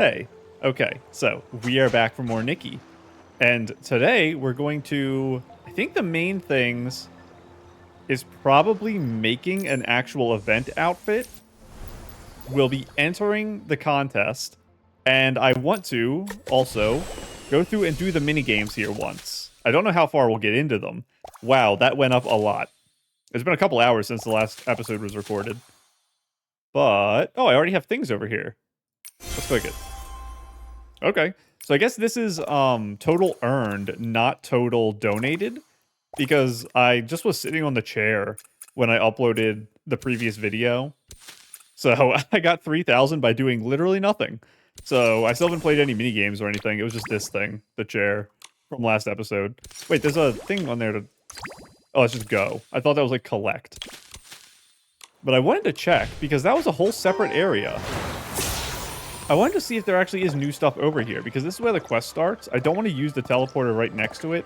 Hey, okay, so we are back for more Nikki. And today we're going to, I think the main things is probably making an actual event outfit. We'll be entering the contest, and I want to also go through and do the mini games here once. I don't know how far we'll get into them. Wow, that went up a lot. It's been a couple hours since the last episode was recorded. But, oh, I already have things over here. Let's click it. Okay. So I guess this is total earned, not total donated, because I just was sitting on the chair when I uploaded the previous video. So I got 3,000 by doing literally nothing. So I still haven't played any mini games or anything. It was just this thing, the chair from last episode. Wait, there's a thing on there to... Oh, it's just go. I thought that was like collect. But I wanted to check because that was a whole separate area. I wanted to see if there actually is new stuff over here, because this is where the quest starts. I don't want to use the teleporter right next to it,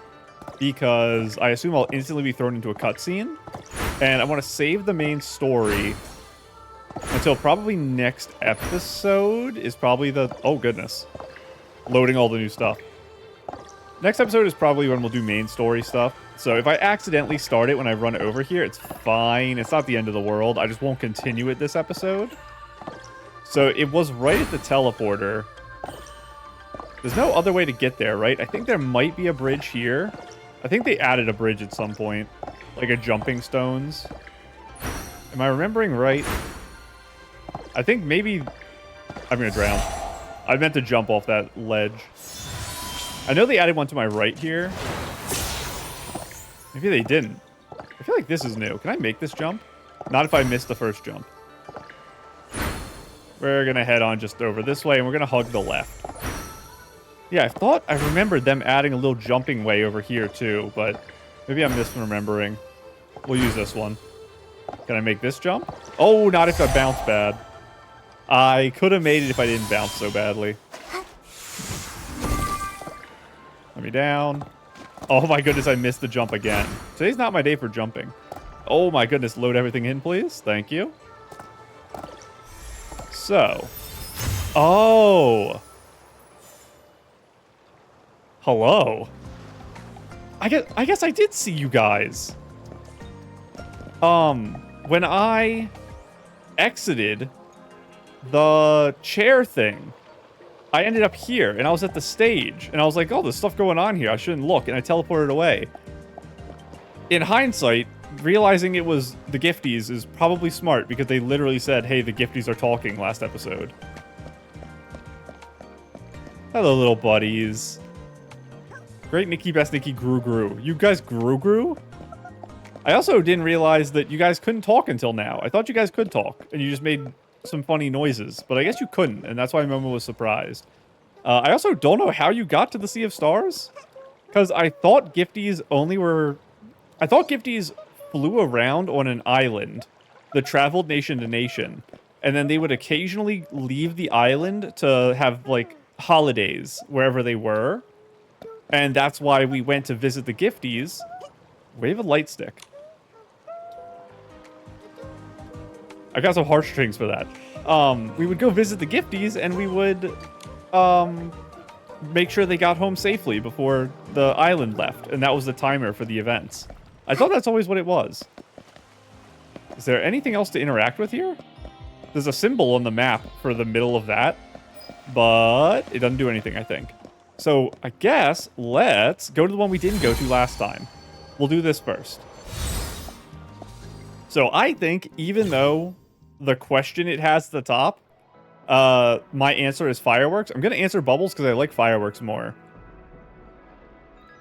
because I assume I'll instantly be thrown into a cutscene. And I want to save the main story until probably next episode is probably the... Oh, goodness. Loading all the new stuff. Next episode is probably when we'll do main story stuff. So if I accidentally start it when I run over here, it's fine. It's not the end of the world. I just won't continue it this episode. So it was right at the teleporter. There's no other way to get there, right? I think there might be a bridge here. I think they added a bridge at some point. Like a jumping stones. Am I remembering right? I think maybe... I'm gonna drown. I meant to jump off that ledge. I know they added one to my right here. Maybe they didn't. I feel like this is new. Can I make this jump? Not if I miss the first jump. We're going to head on just over this way, and we're going to hug the left. Yeah, I thought I remembered them adding a little jumping way over here, too, but maybe I'm misremembering. We'll use this one. Can I make this jump? Oh, not if I bounce bad. I could have made it if I didn't bounce so badly. Let me down. Oh my goodness, I missed the jump again. Today's not my day for jumping. Oh my goodness, load everything in, please. Thank you. So, oh, hello. I guess I did see you guys. When I exited the chair thing, I ended up here and I was at the stage and I was like, oh, there's stuff going on here. I shouldn't look. And I teleported away. In hindsight, realizing it was the gifties is probably smart because they literally said, hey, the gifties are talking last episode. Hello, little buddies. Great Nikki, best Nikki, grew. You guys grew? I also didn't realize that you guys couldn't talk until now. I thought you guys could talk and you just made some funny noises, but I guess you couldn't, and that's why Momo was surprised. I also don't know how you got to the Sea of Stars, because I thought gifties flew around on an island that traveled nation to nation, and then they would occasionally leave the island to have, like, holidays wherever they were, and that's why we went to visit the gifties. Wave a light stick. I got some heartstrings for that. We would go visit the gifties, and we would make sure they got home safely before the island left, and that was the timer for the events. I thought that's always what it was. Is there anything else to interact with here? There's a symbol on the map for the middle of that, but it doesn't do anything, I think. So I guess let's go to the one we didn't go to last time. We'll do this first. So I think even though the question it has at the top, my answer is fireworks, I'm going to answer bubbles because I like fireworks more.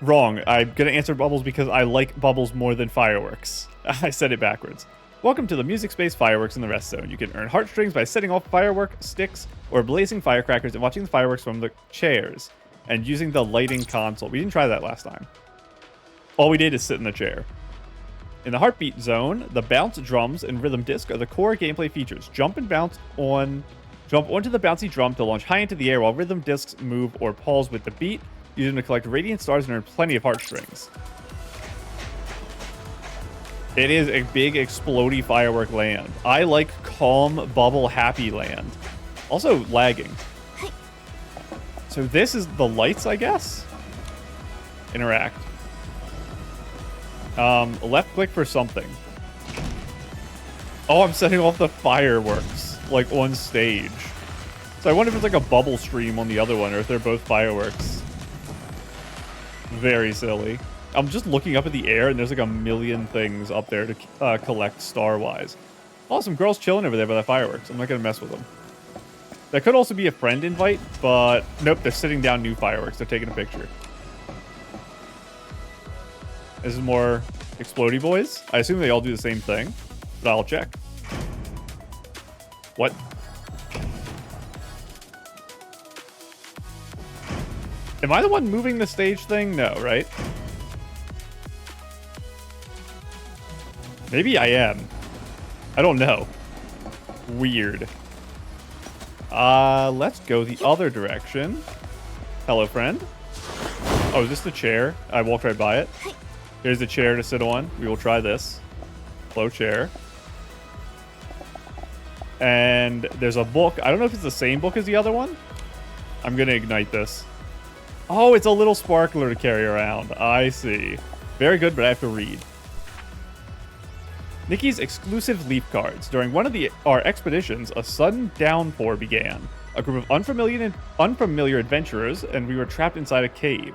Wrong. I'm going to answer bubbles because I like bubbles more than fireworks. I said it backwards. Welcome to the music space fireworks in the rest zone. You can earn heartstrings by setting off firework sticks or blazing firecrackers and watching the fireworks from the chairs and using the lighting console. We didn't try that last time. All we did is sit in the chair. In the heartbeat zone, the bounce drums and rhythm disc are the core gameplay features. Jump onto the bouncy drum to launch high into the air while rhythm discs move or pulse with the beat. Use them to collect radiant stars and earn plenty of heartstrings. It is a big explodey firework land. I like calm, bubble, happy land. Also lagging. So this is the lights, I guess? Interact. Left click for something. Oh, I'm setting off the fireworks, like, on stage. So I wonder if it's like a bubble stream on the other one, or if they're both fireworks. Very silly. I'm just looking up at the air, and there's like a million things up there to collect star-wise. Oh, some girls chilling over there by the fireworks. I'm not going to mess with them. That could also be a friend invite, but nope, they're sitting down new fireworks. They're taking a picture. This is more explodey boys. I assume they all do the same thing, but I'll check. What? Am I the one moving the stage thing? No, right? Maybe I am. I don't know. Weird. Let's go the other direction. Hello, friend. Oh, is this the chair? I walked right by it. Here's the chair to sit on. We will try this. Hello, chair. And there's a book. I don't know if it's the same book as the other one. I'm going to ignite this. Oh, it's a little sparkler to carry around. I see. Very good, but I have to read. Nikki's exclusive leaf cards. During one of our expeditions, a sudden downpour began. A group of unfamiliar adventurers, and we were trapped inside a cave.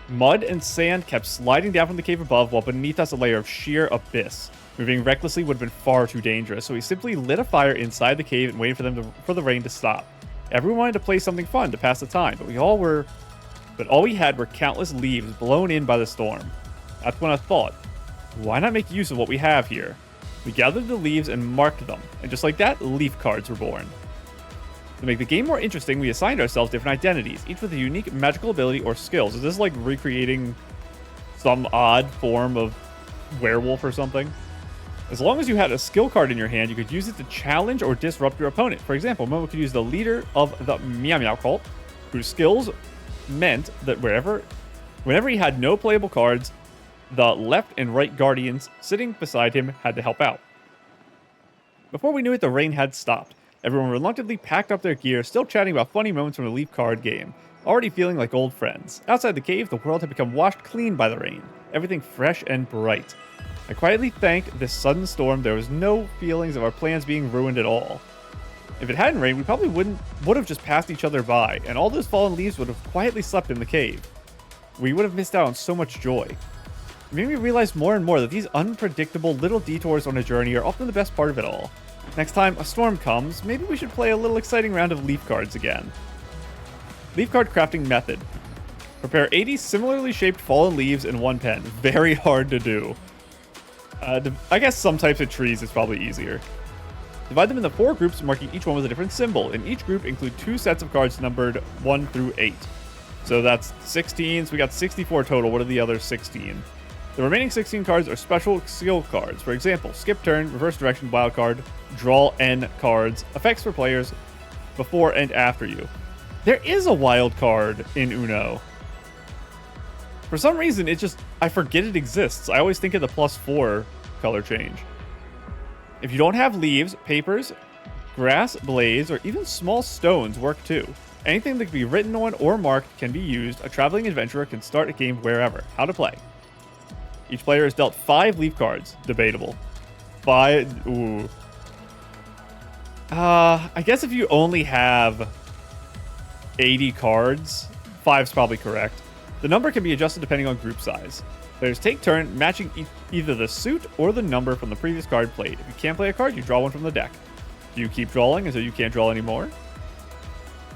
Mud and sand kept sliding down from the cave above, while beneath us a layer of sheer abyss. Moving recklessly would have been far too dangerous, so we simply lit a fire inside the cave and waited for the rain to stop. Everyone wanted to play something fun to pass the time, but all we had were countless leaves blown in by the storm. That's when I thought, why not make use of what we have here? We gathered the leaves and marked them, and just like that, leaf cards were born. To make the game more interesting, we assigned ourselves different identities, each with a unique magical ability or skills. Is this like recreating some odd form of werewolf or something? As long as you had a skill card in your hand, you could use it to challenge or disrupt your opponent. For example, Momo could use the leader of the Meow Meow cult, whose skills meant that whenever he had no playable cards, the left and right guardians sitting beside him had to help out. Before we knew it, the rain had stopped. Everyone reluctantly packed up their gear, still chatting about funny moments from the leaf card game, already feeling like old friends. Outside the cave, the world had become washed clean by the rain, everything fresh and bright. I quietly thanked this sudden storm. There was no feelings of our plans being ruined at all. If it hadn't rained, we probably would have just passed each other by, and all those fallen leaves would have quietly slept in the cave. We would have missed out on so much joy. It made me realize more and more that these unpredictable little detours on a journey are often the best part of it all. Next time a storm comes, maybe we should play a little exciting round of leaf cards again. Leaf card crafting method. Prepare 80 similarly shaped fallen leaves in one pen. Very hard to do. I guess some types of trees is probably easier. Divide them into 4 groups, marking each one with a different symbol. In each group, include 2 sets of cards numbered 1 through 8. So that's 16, so we got 64 total. What are the other 16? The remaining 16 cards are special skill cards. For example, skip turn, reverse direction, wild card, draw N cards, effects for players before and after you. There is a wild card in Uno. For some reason, I forget it exists. I always think of the +4 color change. If you don't have leaves, papers, grass, blades, or even small stones work too. Anything that can be written on or marked can be used. A traveling adventurer can start a game wherever. How to play. Each player is dealt 5 leaf cards. Debatable. 5. Ooh. I guess if you only have 80 cards, 5's probably correct. The number can be adjusted depending on group size. Players take turn matching either the suit or the number from the previous card played. If you can't play a card, you draw one from the deck. Do you keep drawing until you can't draw anymore?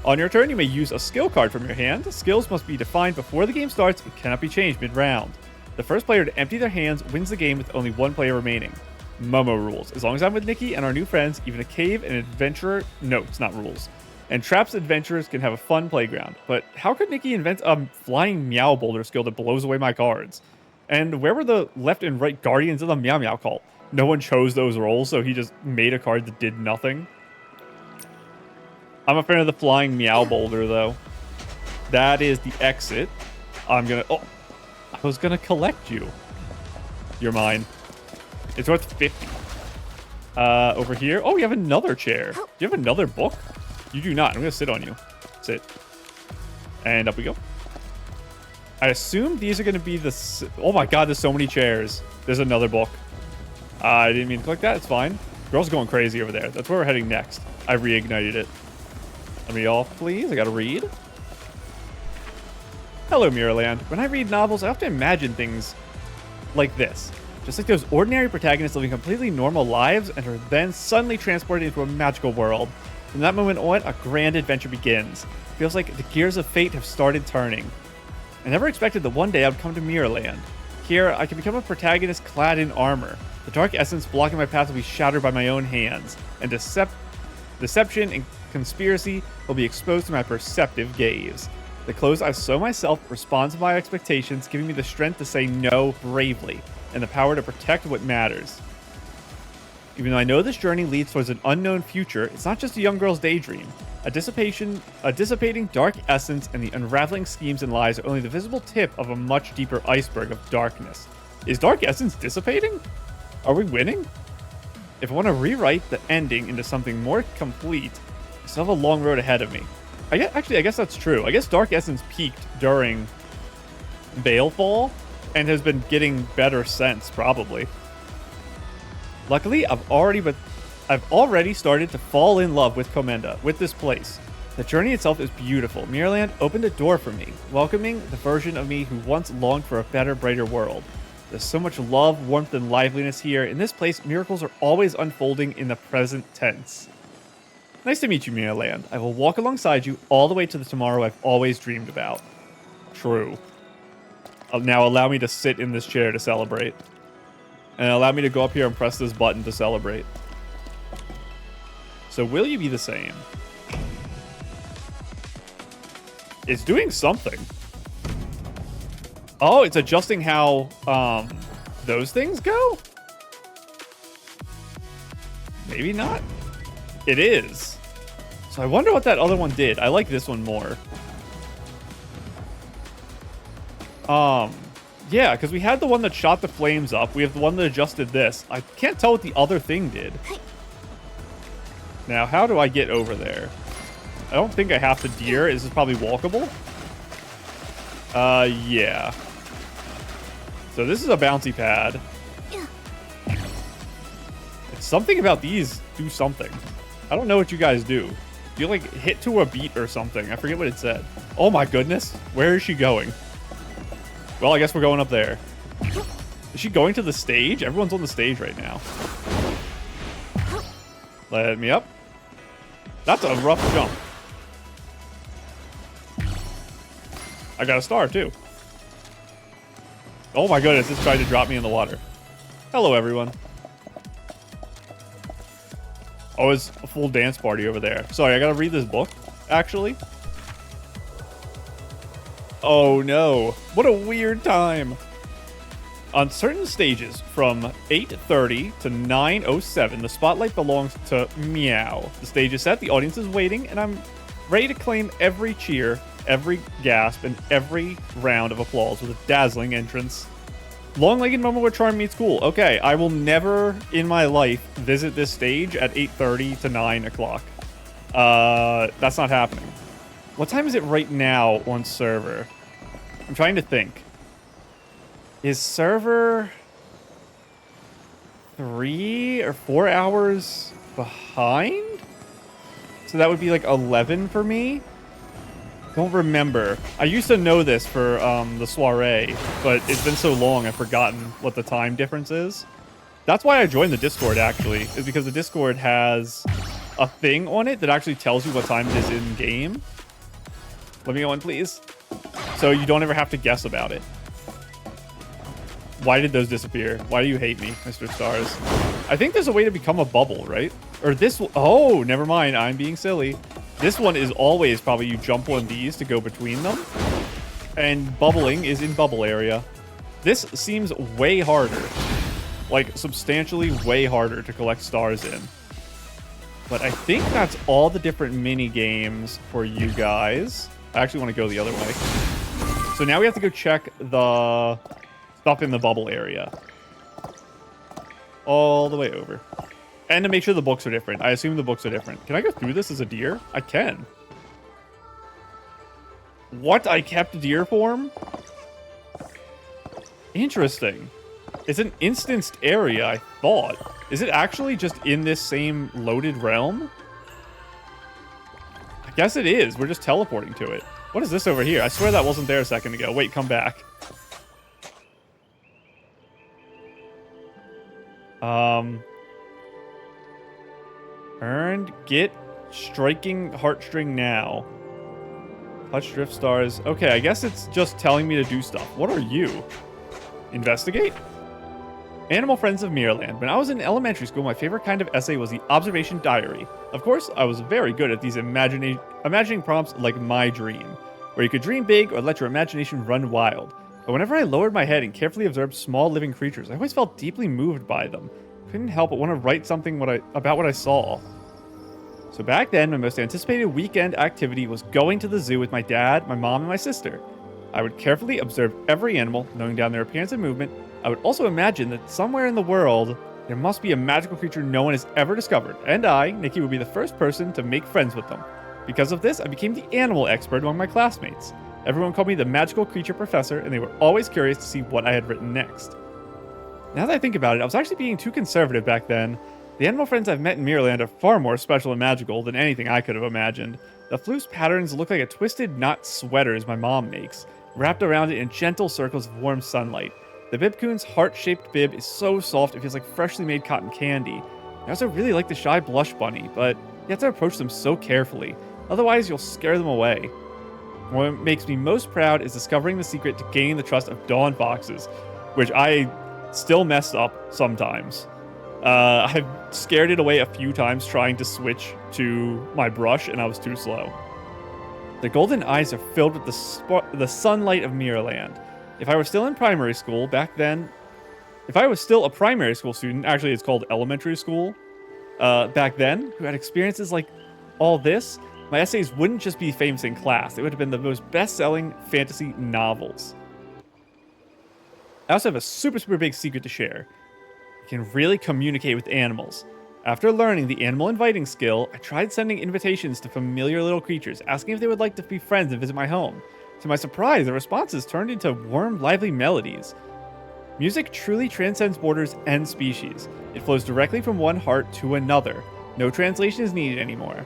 On your turn, you may use a skill card from your hand. Skills must be defined before the game starts and cannot be changed mid-round. The first player to empty their hands wins the game with only 1 player remaining. Momo rules. As long as I'm with Nikki and our new friends, even a cave and adventurer... No, it's not rules. And traps adventurers can have a fun playground. But how could Nikki invent a flying meow boulder skill that blows away my cards? And where were the left and right guardians of the Meow Meow cult? No one chose those roles, so he just made a card that did nothing. I'm a fan of the flying meow boulder, though. That is the exit. I'm gonna... Oh, I was gonna collect you. You're mine. It's worth 50. Over here. Oh, we have another chair. Do you have another book? You do not. I'm gonna sit on you. That's it. And up we go. I assume these are going to be the... Oh my god, there's so many chairs. There's another book. I didn't mean to click that. It's fine. Girl's going crazy over there. That's where we're heading next. I reignited it. Let me off, please. I gotta read. Hello, Miraland. When I read novels, I often imagine things like this. Just like those ordinary protagonists living completely normal lives and are then suddenly transported into a magical world. From that moment on, a grand adventure begins. It feels like the gears of fate have started turning. I never expected that one day I'd come to Miraland. Here, I can become a protagonist clad in armor. The dark essence blocking my path will be shattered by my own hands, and deception and conspiracy will be exposed to my perceptive gaze. The clothes I sew myself respond to my expectations, giving me the strength to say no bravely, and the power to protect what matters. Even though I know this journey leads towards an unknown future, it's not just a young girl's daydream. A dissipating dark essence and the unraveling schemes and lies are only the visible tip of a much deeper iceberg of darkness. Is dark essence dissipating? Are we winning? If I want to rewrite the ending into something more complete, I still have a long road ahead of me. I guess that's true. I guess dark essence peaked during Balefall and has been getting better since, probably. Luckily, I've already started to fall in love with Komenda, with this place. The journey itself is beautiful. Miraland opened a door for me, welcoming the version of me who once longed for a better, brighter world. There's so much love, warmth, and liveliness here. In this place, miracles are always unfolding in the present tense. Nice to meet you, Miraland. I will walk alongside you all the way to the tomorrow I've always dreamed about. True. Now allow me to sit in this chair to celebrate. And allow me to go up here and press this button to celebrate. So will you be the same? It's doing something. Oh, it's adjusting how those things go? Maybe not. It is. So I wonder what that other one did. I like this one more. Yeah, because we had the one that shot the flames up. We have the one that adjusted this. I can't tell what the other thing did. Now, how do I get over there? I don't think I have to deer. Is this probably walkable? Yeah. So this is a bouncy pad. It's something about these do something. I don't know what you guys do. Do you like hit to a beat or something? I forget what it said. Oh my goodness. Where is she going? Well, I guess we're going up there. Is she going to the stage? Everyone's on the stage right now. Let me up. That's a rough jump. I got a star, too. Oh my goodness, it's trying to drop me in the water. Hello, everyone. Oh, it's a full dance party over there. Sorry, I gotta read this book, actually. Oh no, what a weird time. On certain stages, from 8:30 to 9:07, the spotlight belongs to Meow. The stage is set, the audience is waiting, and I'm ready to claim every cheer, every gasp, and every round of applause with a dazzling entrance. Long-legged Momo where charm meets cool. Okay, I will never in my life visit this stage at 8:30 to 9 o'clock. That's not happening. What time is it right now on server? I'm trying to think. Is server 3 or 4 hours behind? So that would be like 11 for me? Don't remember. I used to know this for the soiree, but it's been so long I've forgotten what the time difference is. That's why I joined the Discord, actually, is because the Discord has a thing on it that actually tells you what time it is in game. Let me go in, please. So you don't ever have to guess about it. Why did those disappear? Why do you hate me, Mr. Stars? I think there's a way to become a bubble, right? Or this... Oh, never mind. I'm being silly. This one is always probably you jump on these to go between them. And bubbling is in bubble area. This seems way harder. Like, substantially way harder to collect stars in. But I think that's all the different mini games for you guys. I actually want to go the other way. So now we have to go check the stuff in the bubble area. All the way over. And to make sure the books are different. I assume the books are different. Can I go through this as a deer? I can. What? I kept deer form? Interesting. It's an instanced area, I thought. Is it actually just in this same loaded realm? I guess it is. We're just teleporting to it. What is this over here? I swear that wasn't there a second ago. Wait, come back. Earned, get, striking heartstring now. Touch drift stars. Okay, I guess it's just telling me to do stuff. What are you? Investigate? Animal Friends of Miraland. When I was in elementary school, my favorite kind of essay was the observation diary. Of course, I was very good at these imagining prompts like my dream, where you could dream big or let your imagination run wild. But whenever I lowered my head and carefully observed small living creatures, I always felt deeply moved by them. Couldn't help but want to write something about what I saw. So back then, my most anticipated weekend activity was going to the zoo with my dad, my mom, and my sister. I would carefully observe every animal, noting down their appearance and movement. I would also imagine that somewhere in the world, there must be a magical creature no one has ever discovered, and I, Nikki, would be the first person to make friends with them. Because of this, I became the animal expert among my classmates. Everyone called me the magical creature professor, and they were always curious to see what I had written next. Now that I think about it, I was actually being too conservative back then. The animal friends I've met in Miraland are far more special and magical than anything I could have imagined. The floof's patterns look like a twisted knot sweaters my mom makes, wrapped around it in gentle circles of warm sunlight. The Bibcoon's heart-shaped bib is so soft it feels like freshly made cotton candy. I also really like the shy blush bunny, but you have to approach them so carefully, otherwise you'll scare them away. What makes me most proud is discovering the secret to gaining the trust of dawn foxes, which I still mess up sometimes. I've scared it away a few times trying to switch to my brush, and I was too slow. The golden eyes are filled with the sunlight of Miraland. If I were still in primary school back then, if I was still a primary school student, actually it's called elementary school, back then, who had experiences like all this, my essays wouldn't just be famous in class. They would have been the most best-selling fantasy novels. I also have a super big secret to share. I can really communicate with animals. After learning the animal inviting skill, I tried sending invitations to familiar little creatures, asking if they would like to be friends and visit my home. To my surprise, the responses turned into warm, lively melodies. Music truly transcends borders and species. It flows directly from one heart to another. No translation is needed anymore.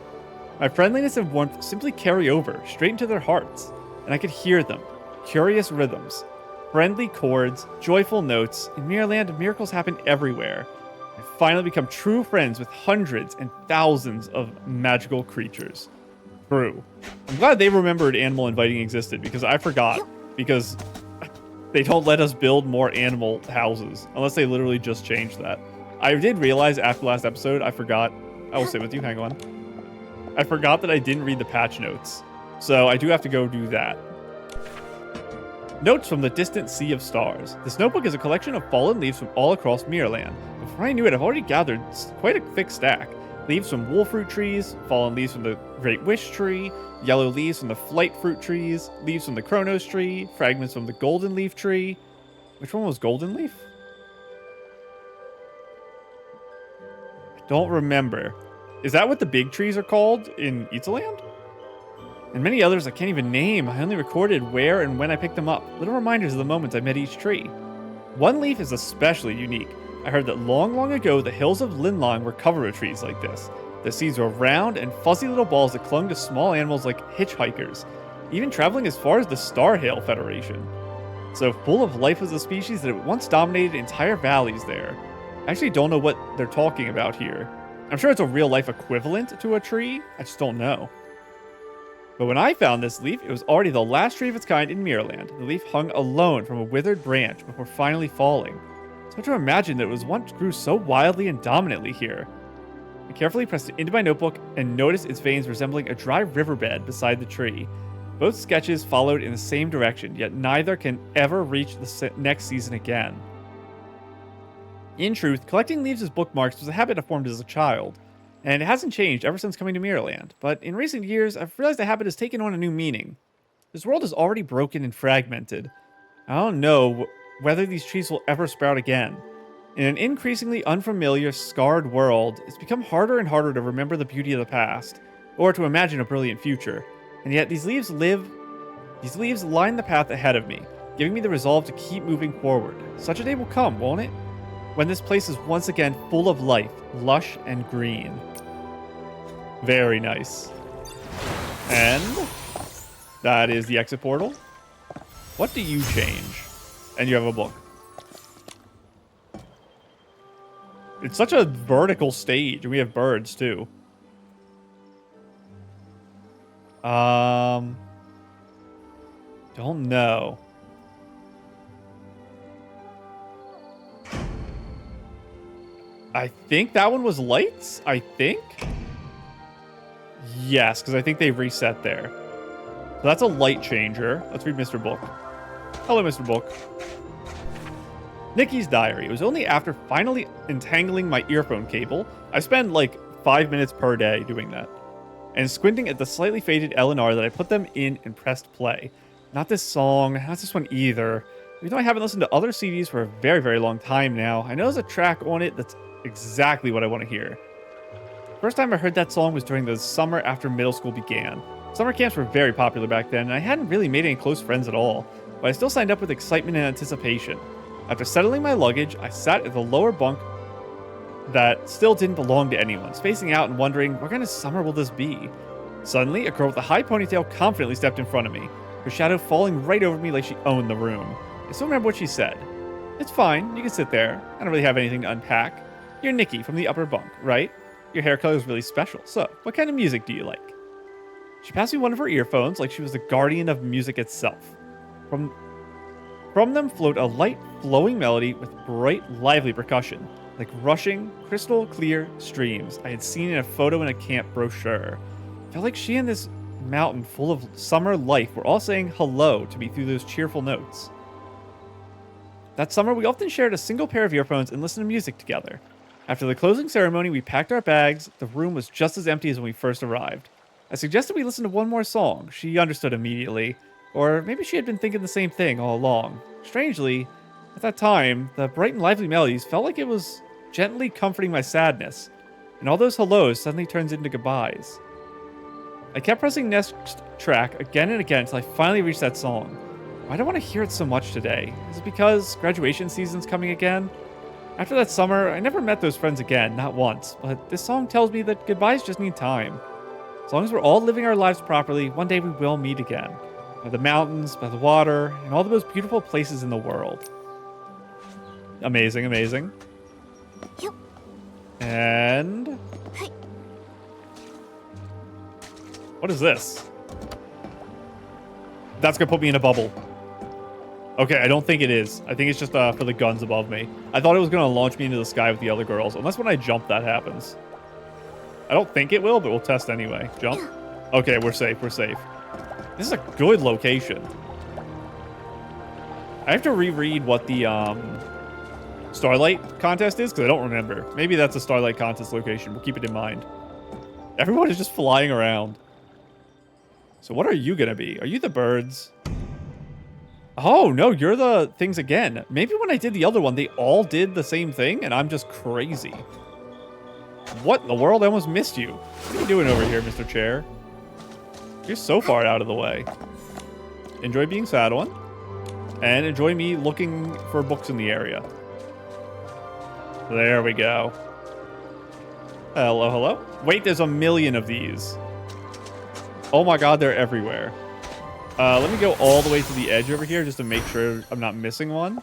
My friendliness and warmth simply carry over, straight into their hearts, and I could hear them. Curious rhythms, friendly chords, joyful notes. In Miraland, miracles happen everywhere. I've finally become true friends with hundreds and thousands of magical creatures. True. I'm glad they remembered animal inviting existed, because I forgot. Because they don't let us build more animal houses, unless they literally just changed that. I did realize after last episode, I forgot. I will sit with you, hang on. I forgot that I didn't read the patch notes. So I do have to go do that. Notes from the Distant Sea of Stars. This notebook is a collection of fallen leaves from all across Miraland. Before I knew it, I've already gathered quite a thick stack. Leaves from wolfroot trees, fallen leaves from the Great Wish tree, yellow leaves from the flight fruit trees, leaves from the Chronos tree, fragments from the golden leaf tree. Which one was golden leaf? I don't remember. Is that what the big trees are called in Italand? And many others I can't even name. I only recorded where and when I picked them up. Little reminders of the moments I met each tree. One leaf is especially unique. I heard that long ago the hills of Linlong were covered with trees like this. The seeds were round and fuzzy little balls that clung to small animals like hitchhikers, even traveling as far as the Starhail Federation. So full of life was a species that once dominated entire valleys there. I actually don't know what they're talking about here. I'm sure it's a real-life equivalent to a tree, I just don't know. But when I found this leaf, it was already the last tree of its kind in Miraland. The leaf hung alone from a withered branch before finally falling. It's hard to imagine that it was once grew so wildly and dominantly here. I carefully pressed it into my notebook and noticed its veins resembling a dry riverbed beside the tree. Both sketches followed in the same direction, yet neither can ever reach the next season again. In truth, collecting leaves as bookmarks was a habit I formed as a child, and it hasn't changed ever since coming to Miraland. But in recent years, I've realized the habit has taken on a new meaning. This world is already broken and fragmented. I don't know whether these trees will ever sprout again. In an increasingly unfamiliar, scarred world, it's become harder and harder to remember the beauty of the past, or to imagine a brilliant future. And yet these leaves live These leaves line the path ahead of me, giving me the resolve to keep moving forward. Such a day will come, won't it? When this place is once again full of life, lush and green. Very nice. And that is the exit portal. What do you change? And you have a book. It's such a vertical stage, and we have birds too. Don't know. I think that one was lights, I think? Yes, because I think they reset there. So that's a light changer. Let's read Mr. Book. Hello, Mr. Book. Nikki's diary. It was only after finally entangling my earphone cable. I spend like 5 minutes per day doing that. And squinting at the slightly faded L&R that I put them in and pressed play. Not this song, not this one either. Even though I haven't listened to other CDs for a very, very long time now, I know there's a track on it that's exactly what I want to hear. First time I heard that song was during the summer after middle school began. Summer camps were very popular back then, and I hadn't really made any close friends at all, but I still signed up with excitement and anticipation. After settling my luggage, I sat at the lower bunk that still didn't belong to anyone, spacing out and wondering, what kind of summer will this be? Suddenly, a girl with a high ponytail confidently stepped in front of me, her shadow falling right over me like she owned the room. I still remember what she said. It's fine, you can sit there. I don't really have anything to unpack. You're Nikki from the upper bunk, right? Your hair color is really special, so what kind of music do you like? She passed me one of her earphones like she was the guardian of music itself. From them flowed a light, flowing melody with bright, lively percussion, like rushing, crystal clear streams I had seen in a photo in a camp brochure. Felt like she and this mountain full of summer life were all saying hello to me through those cheerful notes. That summer, we often shared a single pair of earphones and listened to music together. After the closing ceremony, we packed our bags. The room was just as empty as when we first arrived. I suggested we listen to one more song. She understood immediately. Or maybe she had been thinking the same thing all along. Strangely, at that time, the bright and lively melodies felt like it was gently comforting my sadness, and all those hellos suddenly turned into goodbyes. I kept pressing next track again and again until I finally reached that song. Why do I want to hear it so much today? Is it because graduation season's coming again? After that summer, I never met those friends again, not once, but this song tells me that goodbyes just need time. As long as we're all living our lives properly, one day we will meet again. By the mountains, by the water, and all the most beautiful places in the world. Amazing, amazing. And... what is this? That's gonna put me in a bubble. Okay, I don't think it is. I think it's just for the guns above me. I thought it was gonna launch me into the sky with the other girls, unless when I jump that happens. I don't think it will, but we'll test anyway. Jump. Okay, we're safe, we're safe. This is a good location. I have to reread what the Starlight Contest is, because I don't remember. Maybe that's a Starlight Contest location. We'll keep it in mind. Everyone is just flying around. So what are you going to be? Are you the birds? Oh, no, you're the things again. Maybe when I did the other one, they all did the same thing, and I'm just crazy. What in the world? I almost missed you. What are you doing over here, Mr. Chair? You're so far out of the way. Enjoy being sad on. And enjoy me looking for books in the area. There we go. Hello, hello. Wait, there's a million of these. Oh my god, they're everywhere. Let me go all the way to the edge over here just to make sure I'm not missing one.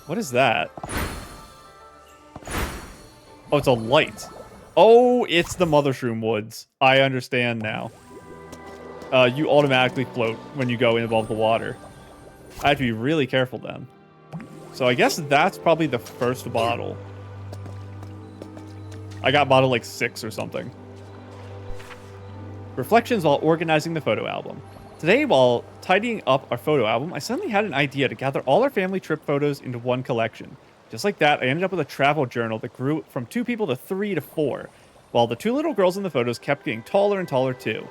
What is that? Oh, it's a light. Oh, it's the Mothershroom Woods. I understand now. You automatically float when you go above the water. I have to be really careful then. So I guess that's probably the first bottle. I got bottle like 6 or something. Reflections while organizing the photo album. Today, while tidying up our photo album, I suddenly had an idea to gather all our family trip photos into one collection. Just like that, I ended up with a travel journal that grew from 2 people to 3 to 4, while the 2 little girls in the photos kept getting taller and taller too.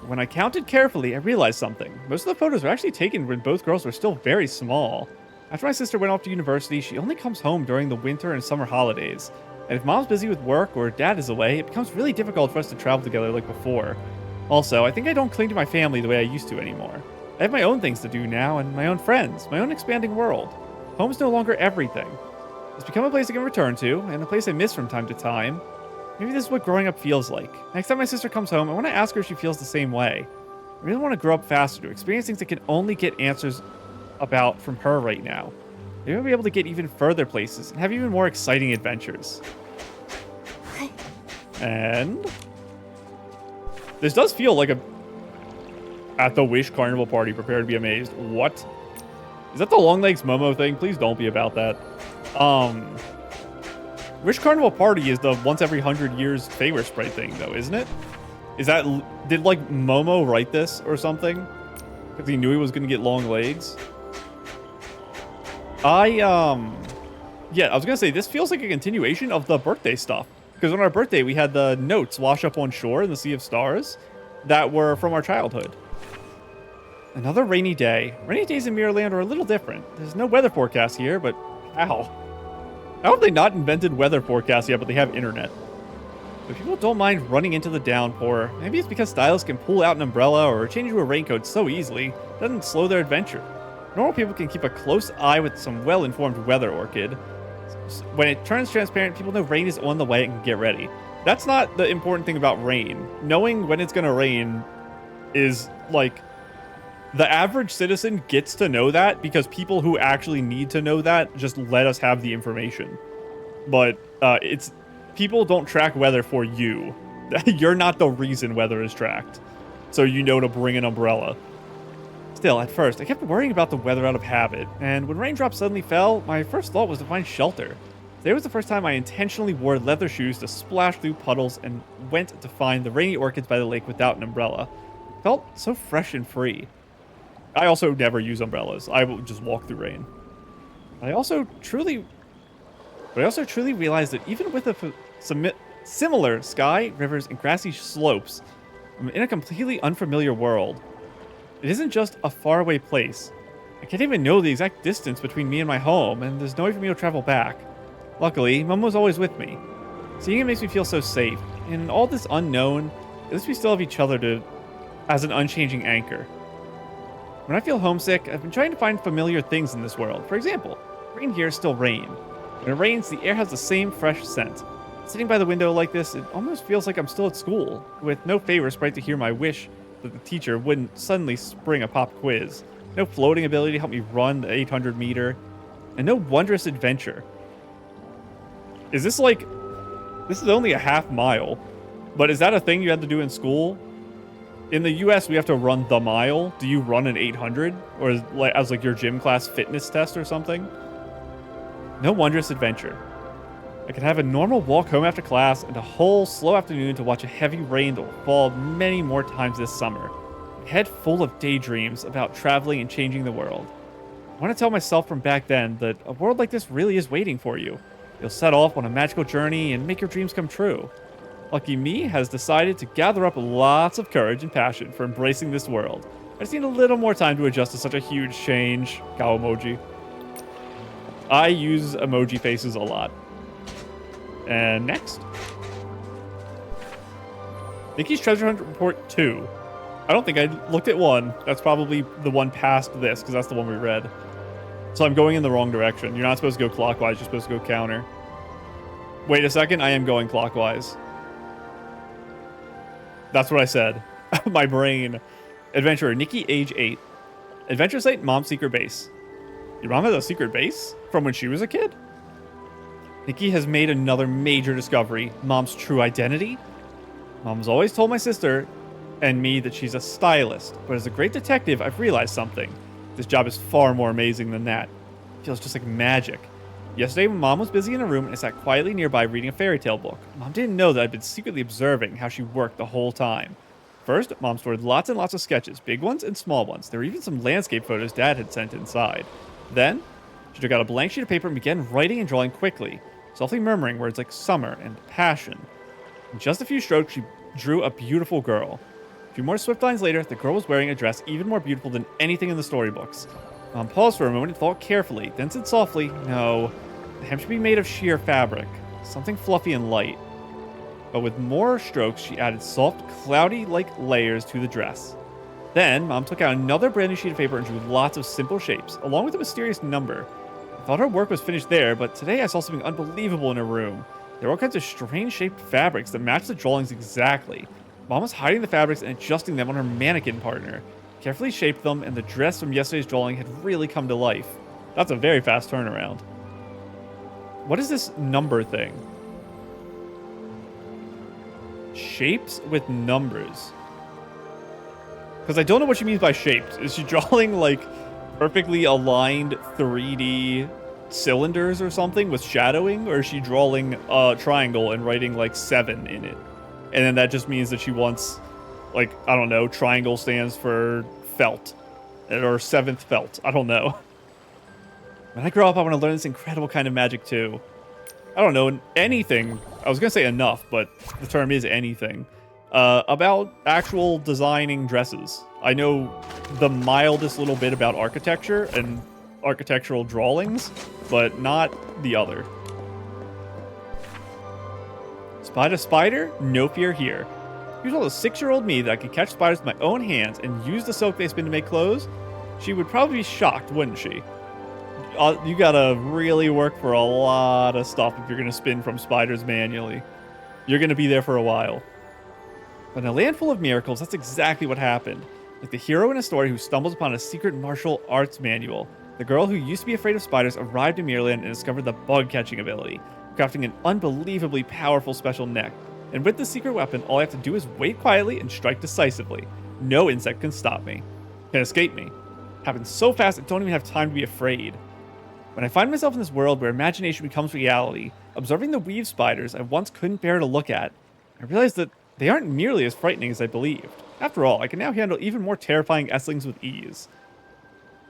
When I counted carefully, I realized something. Most of the photos were actually taken when both girls were still very small. After my sister went off to university, she only comes home during the winter and summer holidays. And if mom's busy with work or dad is away, it becomes really difficult for us to travel together like before. Also, I think I don't cling to my family the way I used to anymore. I have my own things to do now and my own friends, my own expanding world. Home's no longer everything. It's become a place I can return to, and a place I miss from time to time. Maybe this is what growing up feels like. Next time my sister comes home, I want to ask her if she feels the same way. I really want to grow up faster, to experience things I can only get answers about from her right now. Maybe I'll be able to get even further places and have even more exciting adventures. And this does feel like a at the Wish Carnival Party, prepare to be amazed. What? Is that the Long Legs Momo thing? Please don't be about that. Wish Carnival Party is the once every 100 years favor sprite thing, though, isn't it? Is that, did like Momo write this or something? Because he knew he was going to get long legs. Yeah, I was going to say, this feels like a continuation of the birthday stuff. Because on our birthday, we had the notes wash up on shore in the Sea of Stars that were from our childhood. Another rainy day. Rainy days in Miraland are a little different. There's no weather forecast here, but how? How have they not invented weather forecasts yet, but they have internet? But people don't mind running into the downpour. Maybe it's because stylists can pull out an umbrella or change into a raincoat so easily, it doesn't slow their adventure. Normal people can keep a close eye with some well-informed weather orchid. When it turns transparent, people know rain is on the way and can get ready. That's not the important thing about rain. Knowing when it's going to rain is, like, the average citizen gets to know that because people who actually need to know that just let us have the information. But it's people don't track weather for you. You're not the reason weather is tracked. So you know to bring an umbrella. Still, at first, I kept worrying about the weather out of habit, and when raindrops suddenly fell, my first thought was to find shelter. Today was the first time I intentionally wore leather shoes to splash through puddles and went to find the rainy orchids by the lake without an umbrella. It felt so fresh and free. I also never use umbrellas. I will just walk through rain. I also truly realized that even with a similar sky, rivers, and grassy slopes, I'm in a completely unfamiliar world. It isn't just a faraway place. I can't even know the exact distance between me and my home, and there's no way for me to travel back. Luckily, Momo's always with me. Seeing it makes me feel so safe. In all this unknown, at least we still have each other as an unchanging anchor. When I feel homesick, I've been trying to find familiar things in this world. For example, rain here is still rain. When it rains, the air has the same fresh scent. Sitting by the window like this, it almost feels like I'm still at school, with no favor sprite to hear my wish that the teacher wouldn't suddenly spring a pop quiz, no floating ability to help me run the 800 meter, and no wondrous adventure. Is this like... This is only a half mile, but is that a thing you had to do in school? In the US, we have to run the mile. Do you run an 800? Or as like your gym class fitness test or something? No wondrous adventure. I could have a normal walk home after class and a whole slow afternoon to watch a heavy rain that will fall many more times this summer. A head full of daydreams about traveling and changing the world. I want to tell myself from back then that a world like this really is waiting for you. You'll set off on a magical journey and make your dreams come true. Lucky me has decided to gather up lots of courage and passion for embracing this world. I just need a little more time to adjust to such a huge change. Cow emoji. I use emoji faces a lot. And next. Nikki's Treasure Hunt Report 2. I don't think I looked at 1. That's probably the one past this, because that's the one we read. So I'm going in the wrong direction. You're not supposed to go clockwise, you're supposed to go counter. Wait a second, I am going clockwise. That's what I said. My brain. Adventurer, Nikki, age 8. Adventure site, Mom's secret base. Your mom has a secret base? From when she was a kid? Nikki has made another major discovery. Mom's true identity? Mom's always told my sister and me that she's a stylist, but as a great detective, I've realized something. This job is far more amazing than that. It feels just like magic. Yesterday, when Mom was busy in a room and I sat quietly nearby reading a fairy tale book, Mom didn't know that I'd been secretly observing how she worked the whole time. First, Mom stored lots and lots of sketches, big ones and small ones. There were even some landscape photos Dad had sent inside. Then, she took out a blank sheet of paper and began writing and drawing quickly, softly murmuring words like summer and passion. In just a few strokes, she drew a beautiful girl. A few more swift lines later, the girl was wearing a dress even more beautiful than anything in the storybooks. Mom paused for a moment and thought carefully, then said softly, "No, the hem should be made of sheer fabric, something fluffy and light." but with more strokes, she added soft, cloudy-like layers to the dress. Then, Mom took out another brand new sheet of paper and drew lots of simple shapes, along with a mysterious number. I thought her work was finished there, but today I saw something unbelievable in her room. There were all kinds of strange-shaped fabrics that matched the drawings exactly. Mom was hiding the fabrics and adjusting them on her mannequin partner. Carefully shaped them, and the dress from yesterday's drawing had really come to life. That's a very fast turnaround. What is this number thing? Shapes with numbers. Because I don't know what she means by shapes. Is she drawing, like, perfectly aligned 3D cylinders or something with shadowing? Or is she drawing a triangle and writing, like, 7 in it? And then that just means that she wants, like, I don't know, triangle stands for felt. Or 7th felt. I don't know. When I grow up, I want to learn this incredible kind of magic, too. I don't know, anything. I was going to say enough, but the term is anything. About actual designing dresses. I know the mildest little bit about architecture and architectural drawings, but not the other. Spot a spider? No fear here. If you told a 6-year-old me that I could catch spiders with my own hands and use the silk they spin to make clothes, she would probably be shocked, wouldn't she? You gotta really work for a lot of stuff if you're gonna spin from spiders manually. You're gonna be there for a while. But in a land full of miracles, that's exactly what happened. Like the hero in a story who stumbles upon a secret martial arts manual, the girl who used to be afraid of spiders arrived in Miraland and discovered the bug-catching ability, crafting an unbelievably powerful special neck. And with the secret weapon, all I have to do is wait quietly and strike decisively. No insect can stop me. Can escape me. Happens so fast I don't even have time to be afraid. When I find myself in this world where imagination becomes reality, observing the weave spiders I once couldn't bear to look at, I realized that they aren't nearly as frightening as I believed. After all, I can now handle even more terrifying estlings with ease.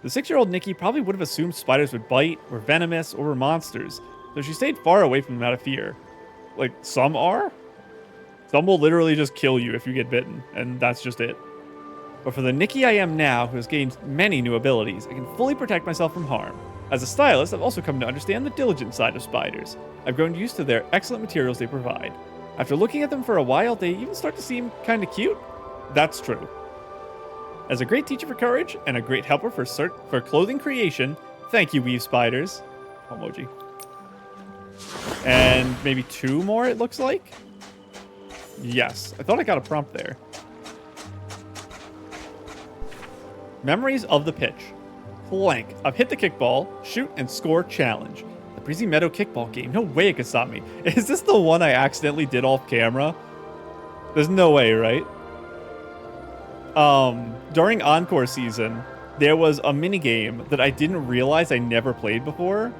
The 6-year-old Nikki probably would have assumed spiders would bite, were venomous, or were monsters, so she stayed far away from them out of fear. Like, some are? Some will literally just kill you if you get bitten, and that's just it. But for the Nikki I am now, who has gained many new abilities, I can fully protect myself from harm. As a stylist, I've also come to understand the diligent side of spiders. I've grown used to their excellent materials they provide. After looking at them for a while, they even start to seem kinda cute. That's true. As a great teacher for courage, and a great helper for clothing creation, thank you, weave spiders. Emoji. And maybe 2 more, it looks like? Yes, I thought I got a prompt there. Memories of the pitch. Blank. I've hit the kickball, shoot, and score challenge. The Breezy Meadow kickball game. No way it could stop me. Is this the one I accidentally did off camera? There's no way, right? During Encore season, there was a minigame that I didn't realize I never played before.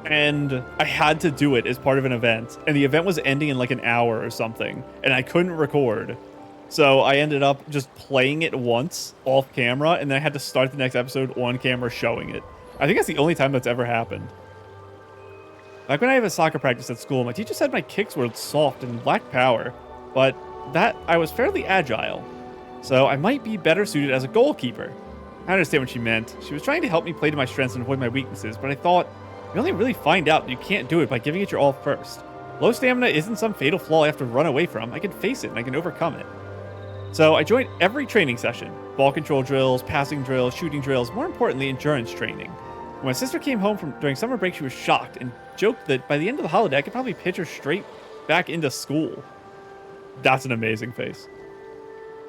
And I had to do it as part of an event. And the event was ending in like an hour or something. And I couldn't record. So I ended up just playing it once off camera, and then I had to start the next episode on camera showing it. I think that's the only time that's ever happened. Back when I have a soccer practice at school, my teacher said my kicks were soft and lacked power, but that I was fairly agile. So I might be better suited as a goalkeeper. I understand what she meant. She was trying to help me play to my strengths and avoid my weaknesses, but I thought, you only really find out that you can't do it by giving it your all first. Low stamina isn't some fatal flaw I have to run away from. I can face it and I can overcome it. So I joined every training session. Ball control drills, passing drills, shooting drills, more importantly, endurance training. When my sister came home during summer break, she was shocked and joked that by the end of the holiday, I could probably pitch her straight back into school. That's an amazing face.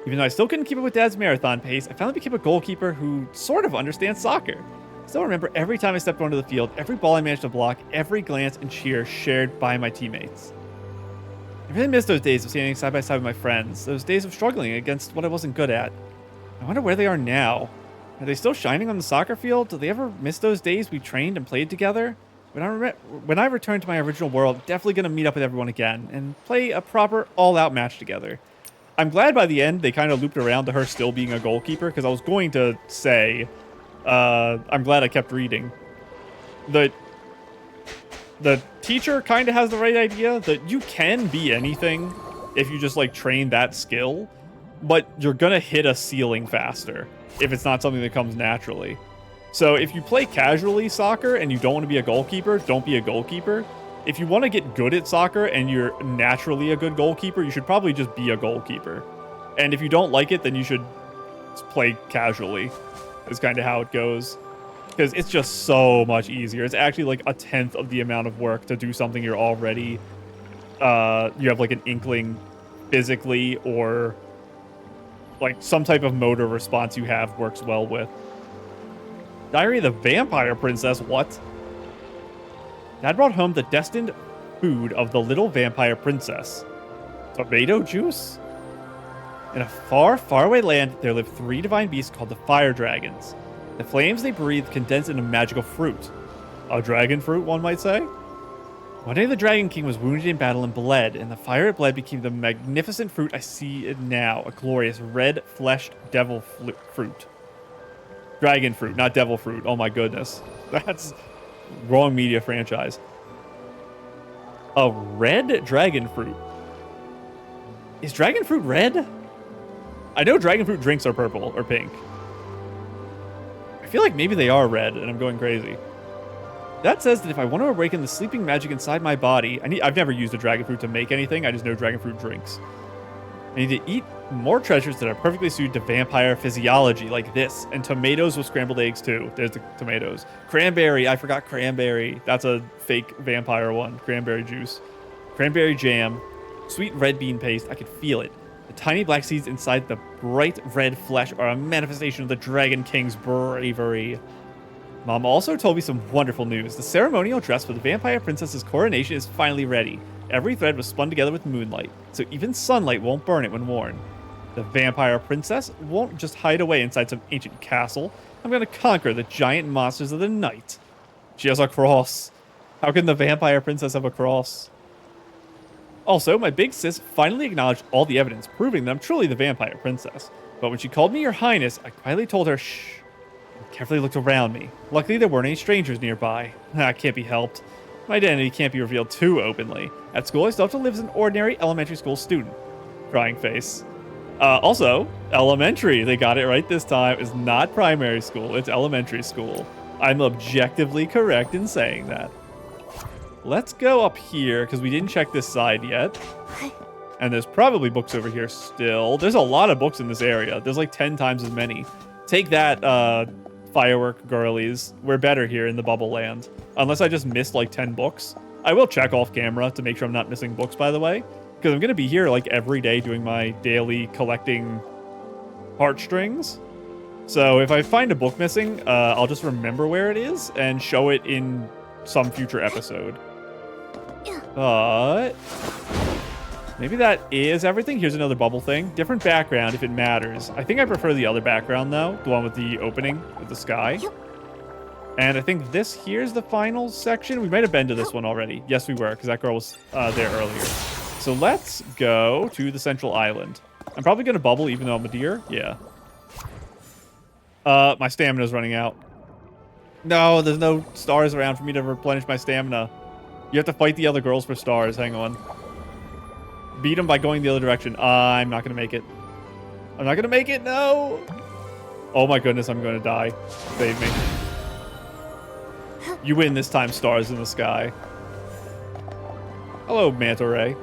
Even though I still couldn't keep up with Dad's marathon pace, I finally became a goalkeeper who sort of understands soccer. I still remember every time I stepped onto the field, every ball I managed to block, every glance and cheer shared by my teammates. I really miss those days of standing side by side with my friends, those days of struggling against what I wasn't good at. I wonder where they are now. Are they still shining on the soccer field? Do they ever miss those days we trained and played together? When I return to my original world, I'm definitely going to meet up with everyone again and play a proper all-out match together. I'm glad by the end they kind of looped around to her still being a goalkeeper, because I was going to say, I'm glad I kept reading. The teacher kind of has the right idea that you can be anything if you just like train that skill, but you're gonna hit a ceiling faster if it's not something that comes naturally. So if you play casually soccer and you don't want to be a goalkeeper, don't be a goalkeeper. if you want to get good at soccer and you're naturally a good goalkeeper, you should probably just be a goalkeeper. And if you don't like it, then you should play casually, is kind of how it goes. Because it's just so much easier. It's actually like a tenth of the amount of work to do something you're already, you have like an inkling physically or like some type of motor response you have works well with. Diary of the Vampire Princess, what? Dad brought home the destined food of the little vampire princess. Tomato juice? In a far, far away land, there lived 3 divine beasts called the fire dragons. The flames they breathed condensed into magical fruit. A dragon fruit, one might say? One day the Dragon King was wounded in battle and bled, and the fire it bled became the magnificent fruit I see it now, a glorious red-fleshed devil fruit. Dragon fruit, not devil fruit. Oh my goodness. That's wrong media franchise. A red dragon fruit. Is dragon fruit red? I know dragon fruit drinks are purple or pink. I feel like maybe they are red and I'm going crazy. That says that if I want to awaken the sleeping magic inside my body, I've never used a dragon fruit to make anything. I just know dragon fruit drinks. I need to eat more treasures that are perfectly suited to vampire physiology, like this, and tomatoes with scrambled eggs too. There's the tomatoes. Cranberry, I forgot cranberry. That's a fake vampire one. Cranberry juice. Cranberry jam. Sweet red bean paste. I can feel it. The tiny black seeds inside the bright red flesh are a manifestation of the Dragon King's bravery. Mom also told me some wonderful news. The ceremonial dress for the vampire princess's coronation is finally ready. Every thread was spun together with moonlight, so even sunlight won't burn it when worn. The vampire princess won't just hide away inside some ancient castle. I'm going to conquer the giant monsters of the night. She has a cross. How can the vampire princess have a cross? Also, my big sis finally acknowledged all the evidence, proving that I'm truly the vampire princess. But when she called me your highness, I quietly told her, shh, and carefully looked around me. Luckily, there weren't any strangers nearby. Can't be helped. My identity can't be revealed too openly. At school, I still have to live as an ordinary elementary school student. Crying face. Also, elementary, they got it right this time, is not primary school, it's elementary school. I'm objectively correct in saying that. Let's go up here, because we didn't check this side yet. And there's probably books over here still. There's a lot of books in this area. There's like 10 times as many. Take that, firework girlies. We're better here in the bubble land. Unless I just missed like 10 books. I will check off camera to make sure I'm not missing books, by the way. Because I'm going to be here like every day doing my daily collecting heartstrings. So if I find a book missing, I'll just remember where it is and show it in some future episode. But maybe that is everything. Here's another bubble thing. Different background if it matters. I think I prefer the other background though. The one with the opening with the sky. And I think this here's the final section. We might have been to this one already. Yes, we were, because that girl was there earlier. So let's go to the central island. I'm probably going to bubble even though I'm a deer. Yeah. My stamina's running out. No, there's no stars around for me to replenish my stamina. You have to fight the other girls for stars. Hang on. Beat them by going the other direction. I'm not going to make it. I'm not going to make it. No. Oh my goodness, I'm going to die. Save me. You win this time, stars in the sky. Hello, Manta Ray.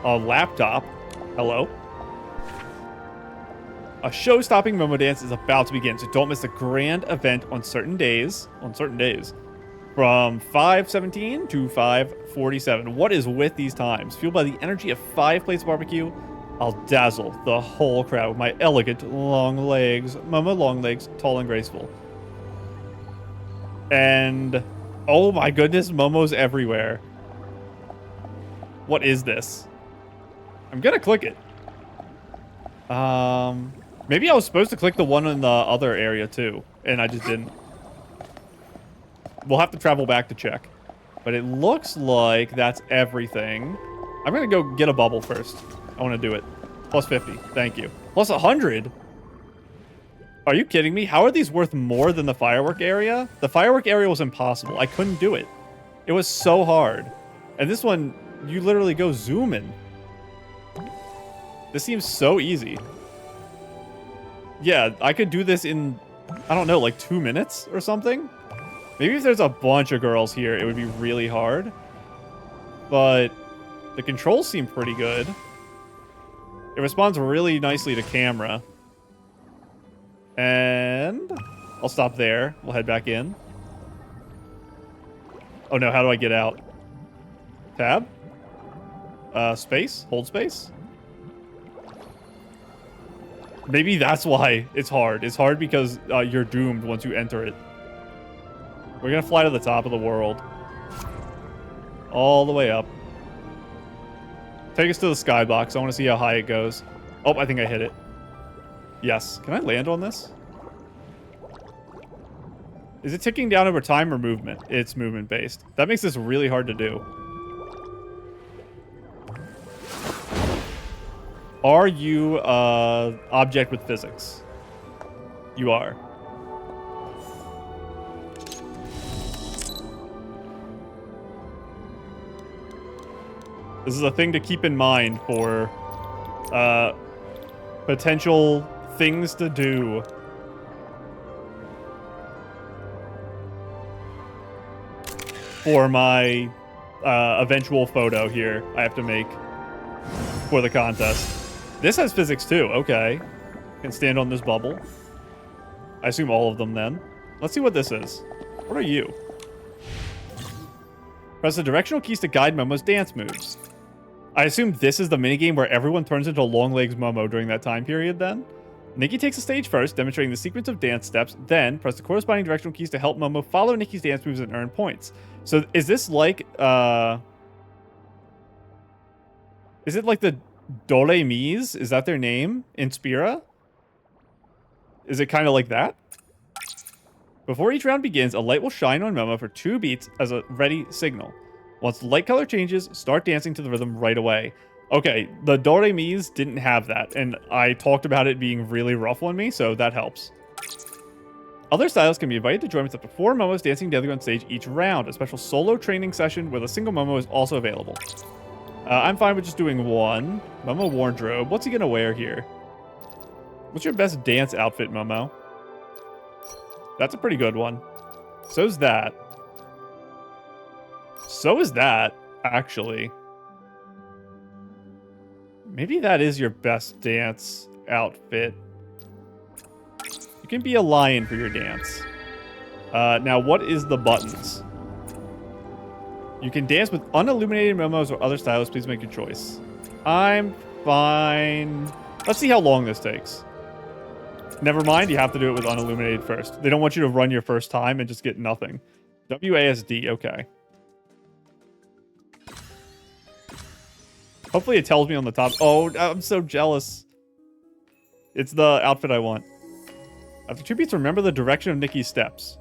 A laptop. Hello. A show-stopping Momo dance is about to begin, so don't miss the grand event on certain days. From 5:17 to 5:47. What is with these times? Fueled by the energy of 5 plates of barbecue, I'll dazzle the whole crowd with my elegant long legs. Momo long legs, tall and graceful. And oh my goodness, Momo's everywhere. What is this? I'm gonna click it. Maybe I was supposed to click the one in the other area too, and I just didn't. We'll have to travel back to check. But it looks like that's everything. I'm gonna go get a bubble first. I want to do it. Plus 50. Thank you. Plus 100. Are you kidding me? How are these worth more than the firework area? The firework area was impossible. I couldn't do it. It was so hard. And this one, you literally go zooming. This seems so easy. Yeah, I could do this in, I don't know, like 2 minutes or something. Maybe if there's a bunch of girls here, it would be really hard. But the controls seem pretty good. It responds really nicely to camera. And I'll stop there. We'll head back in. Oh no, how do I get out? Tab? Space? Hold space? Maybe that's why it's hard. It's hard because you're doomed once you enter it. We're gonna fly to the top of the world. All the way up. Take us to the skybox. I want to see how high it goes. Oh, I think I hit it. Yes. Can I land on this? Is it ticking down over time or movement? It's movement based. That makes this really hard to do. Are you object with physics? You are. This is a thing to keep in mind for potential things to do. For my eventual photo here I have to make for the contest. This has physics too. Okay. Can stand on this bubble. I assume all of them then. Let's see what this is. What are you? Press the directional keys to guide Momo's dance moves. I assume this is the minigame where everyone turns into Longlegs Momo during that time period then? Nikki takes the stage first, demonstrating the sequence of dance steps, then press the corresponding directional keys to help Momo follow Nikki's dance moves and earn points. So is this like, is it like the Dole-Mis? Is that their name? In Spira? Is it kind of like that? Before each round begins, a light will shine on Momo for 2 beats as a ready signal. Once the light color changes, start dancing to the rhythm right away. Okay, the Do-Re-Mis didn't have that, and I talked about it being really rough on me, so that helps. Other styles can be invited to join with up to 4 Momos dancing together on stage each round. A special solo training session with a single Momo is also available. I'm fine with just doing 1. Momo wardrobe. What's he gonna wear here? What's your best dance outfit, Momo? That's a pretty good one. So's that. So is that, actually. Maybe that is your best dance outfit. You can be a lion for your dance. Now, what is the buttons? You can dance with unilluminated Momos or other styles. Please make your choice. I'm fine. Let's see how long this takes. Never mind, you have to do it with unilluminated first. They don't want you to run your first time and just get nothing. WASD, okay. Hopefully it tells me on the top. Oh, I'm so jealous. It's the outfit I want. After 2 beats, remember the direction of Nikki's steps.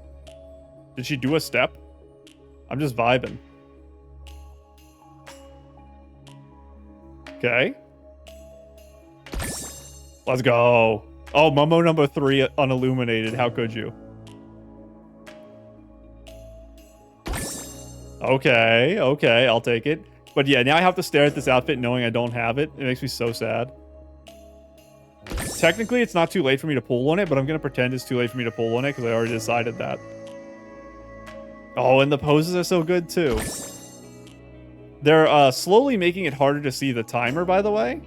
Did she do a step? I'm just vibing. Okay. Let's go. Oh, Momo number 3 unilluminated. How could you? Okay, okay, I'll take it. But yeah, now I have to stare at this outfit knowing I don't have it. It makes me so sad. Technically, it's not too late for me to pull on it, but I'm going to pretend it's too late for me to pull on it because I already decided that. Oh, and the poses are so good too. They're slowly making it harder to see the timer, by the way.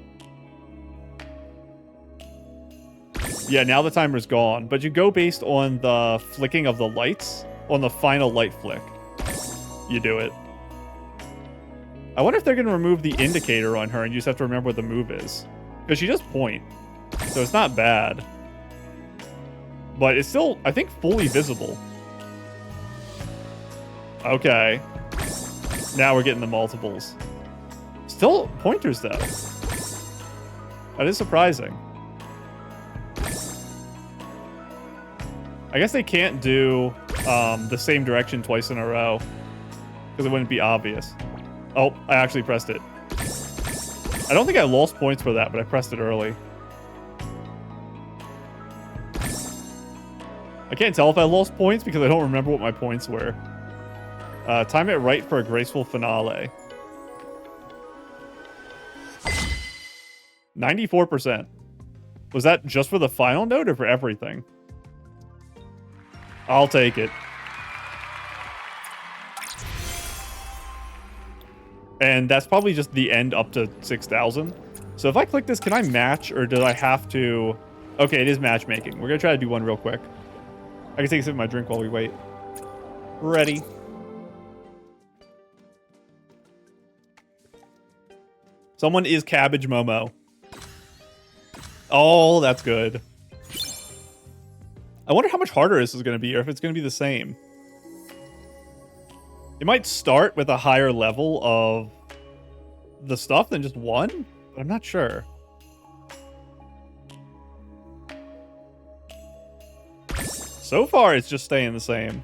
Yeah, now the timer's gone, but you go based on the flicking of the lights on the final light flick. You do it. I wonder if they're going to remove the indicator on her and you just have to remember what the move is. Because she does point. So it's not bad. But it's still, I think, fully visible. Okay. Now we're getting the multiples. Still pointers, though. That is surprising. I guess they can't do the same direction twice in a row. Because it wouldn't be obvious. Oh, I actually pressed it. I don't think I lost points for that, but I pressed it early. I can't tell if I lost points because I don't remember what my points were. Time it right for a graceful finale. 94%. Was that just for the final note or for everything? I'll take it. And that's probably just the end up to 6,000. So if I click this, can I match or do I have to... Okay, it is matchmaking. We're going to try to do one real quick. I can take a sip of my drink while we wait. Ready. Someone is Cabbage Momo. Oh, that's good. I wonder how much harder this is going to be or if it's going to be the same. It might start with a higher level of the stuff than just one, but I'm not sure. So far, it's just staying the same.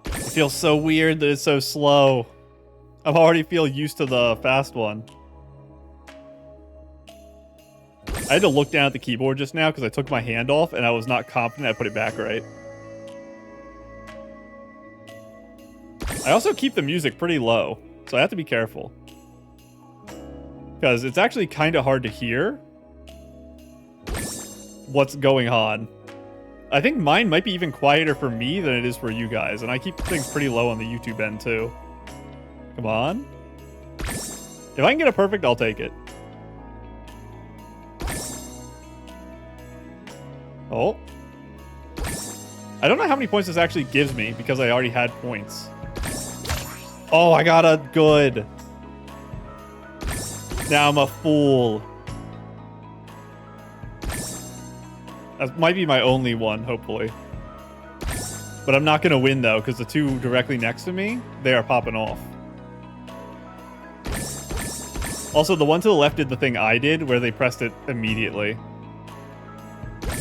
It feels so weird that it's so slow. I already feel used to the fast one. I had to look down at the keyboard just now because I took my hand off and I was not confident I put it back right. I also keep the music pretty low, so I have to be careful. Because it's actually kind of hard to hear what's going on. I think mine might be even quieter for me than it is for you guys, and I keep things pretty low on the YouTube end too. Come on. If I can get a perfect, I'll take it. Oh. I don't know how many points this actually gives me because I already had points. Oh, I got a good. Now I'm a fool. That might be my only one, hopefully. But I'm not going to win, though, because the two directly next to me, they are popping off. Also, the one to the left did the thing I did, where they pressed it immediately.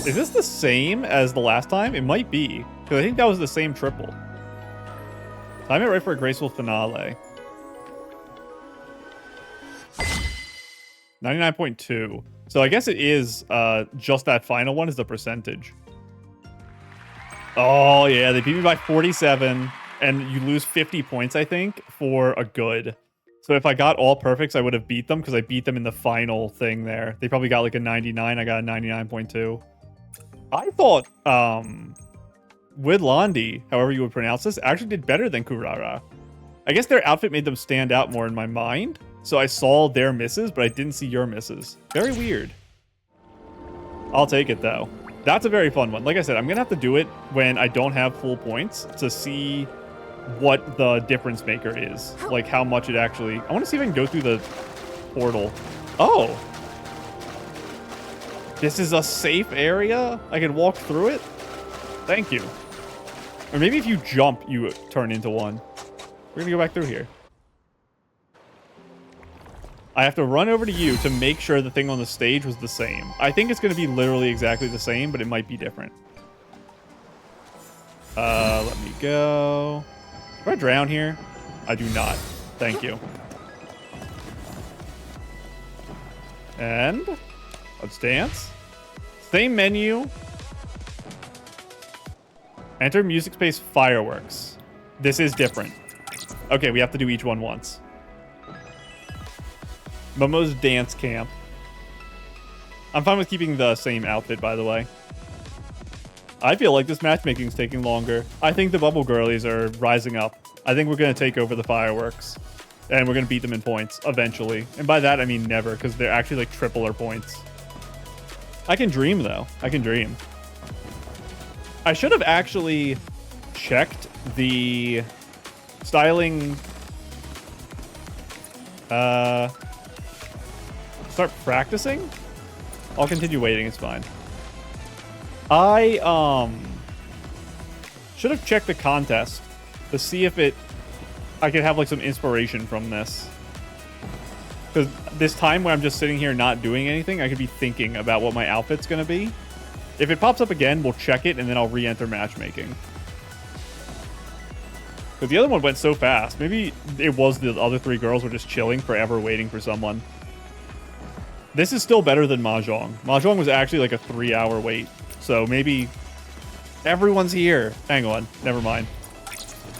Is this the same as the last time? It might be, because I think that was the same triple. Time it right for a graceful finale. 99.2. So I guess it is just that final one is the percentage. Oh, yeah. They beat me by 47. And you lose 50 points, I think, for a good. So if I got all perfects, I would have beat them because I beat them in the final thing there. They probably got like a 99. I got a 99.2. I thought Widlandi, however you would pronounce this, actually did better than Kurara. I guess their outfit made them stand out more in my mind. So I saw their misses, but I didn't see your misses. Very weird. I'll take it, though. That's a very fun one. Like I said, I'm going to have to do it when I don't have full points to see what the difference maker is. Like, how much it actually... I want to see if I can go through the portal. Oh! This is a safe area? I can walk through it? Thank you. Or maybe if you jump, you turn into one. We're going to go back through here. I have to run over to you to make sure the thing on the stage was the same. I think it's going to be literally exactly the same, but it might be different. Let me go. Do I drown here? I do not. Thank you. And let's dance. Same menu. Enter music space fireworks. This is different. Okay, we have to do each one once. Momo's dance camp. I'm fine with keeping the same outfit, by the way. I feel like this matchmaking is taking longer. I think the bubble girlies are rising up. I think we're going to take over the fireworks. And we're going to beat them in points, eventually. And by that, I mean never, because they're actually like triple our points. I can dream, though. I can dream. I should have actually checked the styling... Start practicing? I'll continue waiting, it's fine. I should have checked the contest to see if I could have like some inspiration from this. Because this time when I'm just sitting here not doing anything, I could be thinking about what my outfit's gonna be. If it pops up again, we'll check it and then I'll re-enter matchmaking. Because the other one went so fast. Maybe it was the other three girls were just chilling forever waiting for someone. This is still better than Mahjong. Mahjong was actually like a 3-hour wait. So maybe everyone's here. Hang on. Never mind.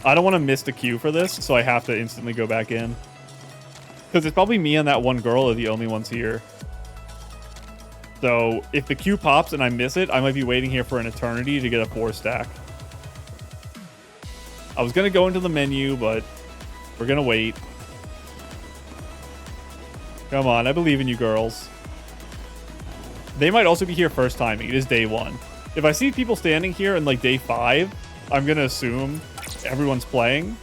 I don't want to miss the queue for this, so I have to instantly go back in. Because it's probably me and that one girl are the only ones here. So if the queue pops and I miss it, I might be waiting here for an eternity to get a 4-stack. I was going to go into the menu, but we're going to wait. Come on, I believe in you girls. They might also be here first timing. It is day 1. If I see people standing here in like day 5, I'm going to assume everyone's playing.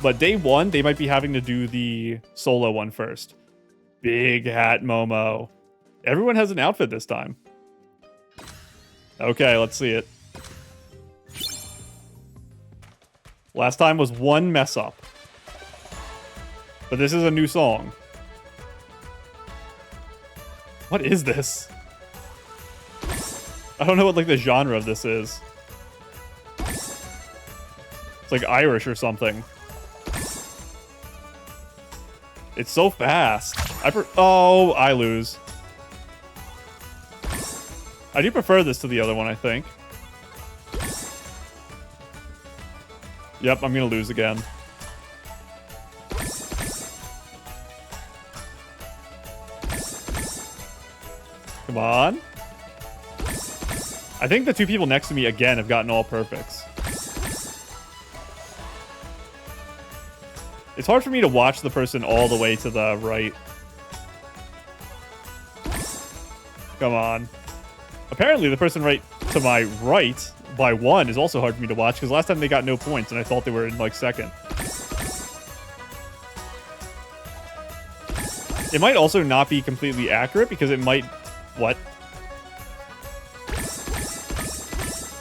But day 1, they might be having to do the solo one first. Big hat Momo. Everyone has an outfit this time. Okay, let's see it. Last time was one mess up. But this is a new song. What is this? I don't know what like the genre of this is. It's like Irish or something. It's so fast. Oh, I lose. I do prefer this to the other one, I think. Yep, I'm gonna lose again. Come on. I think the 2 people next to me again have gotten all perfects. It's hard for me to watch the person all the way to the right. Come on. Apparently, the person right to my right by 1 is also hard for me to watch because last time they got no points and I thought they were in like second. It might also not be completely accurate because it might... What?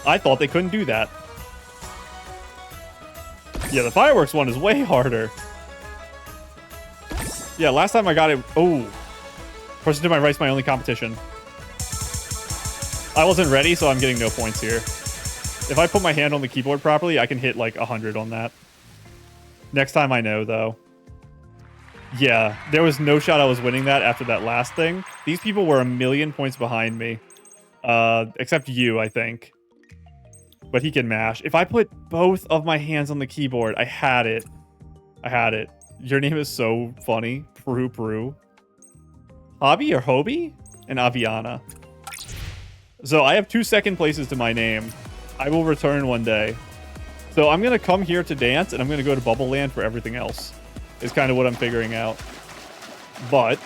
I thought they couldn't do that. Yeah, the fireworks one is way harder. Yeah, last time I got it... Oh. Person to my right's my only competition. I wasn't ready, so I'm getting no points here. If I put my hand on the keyboard properly, I can hit like 100 on that. Next time I know, though. Yeah, there was no shot I was winning that after that last thing. These people were a million points behind me. Except you, I think. But he can mash. If I put both of my hands on the keyboard, I had it. I had it. Your name is so funny. Prue Prue. Hobby or Hobie? And Aviana. So I have 2 second places to my name. I will return one day. So I'm going to come here to dance, and I'm going to go to Bubble Land for everything else. Is kind of what I'm figuring out. But,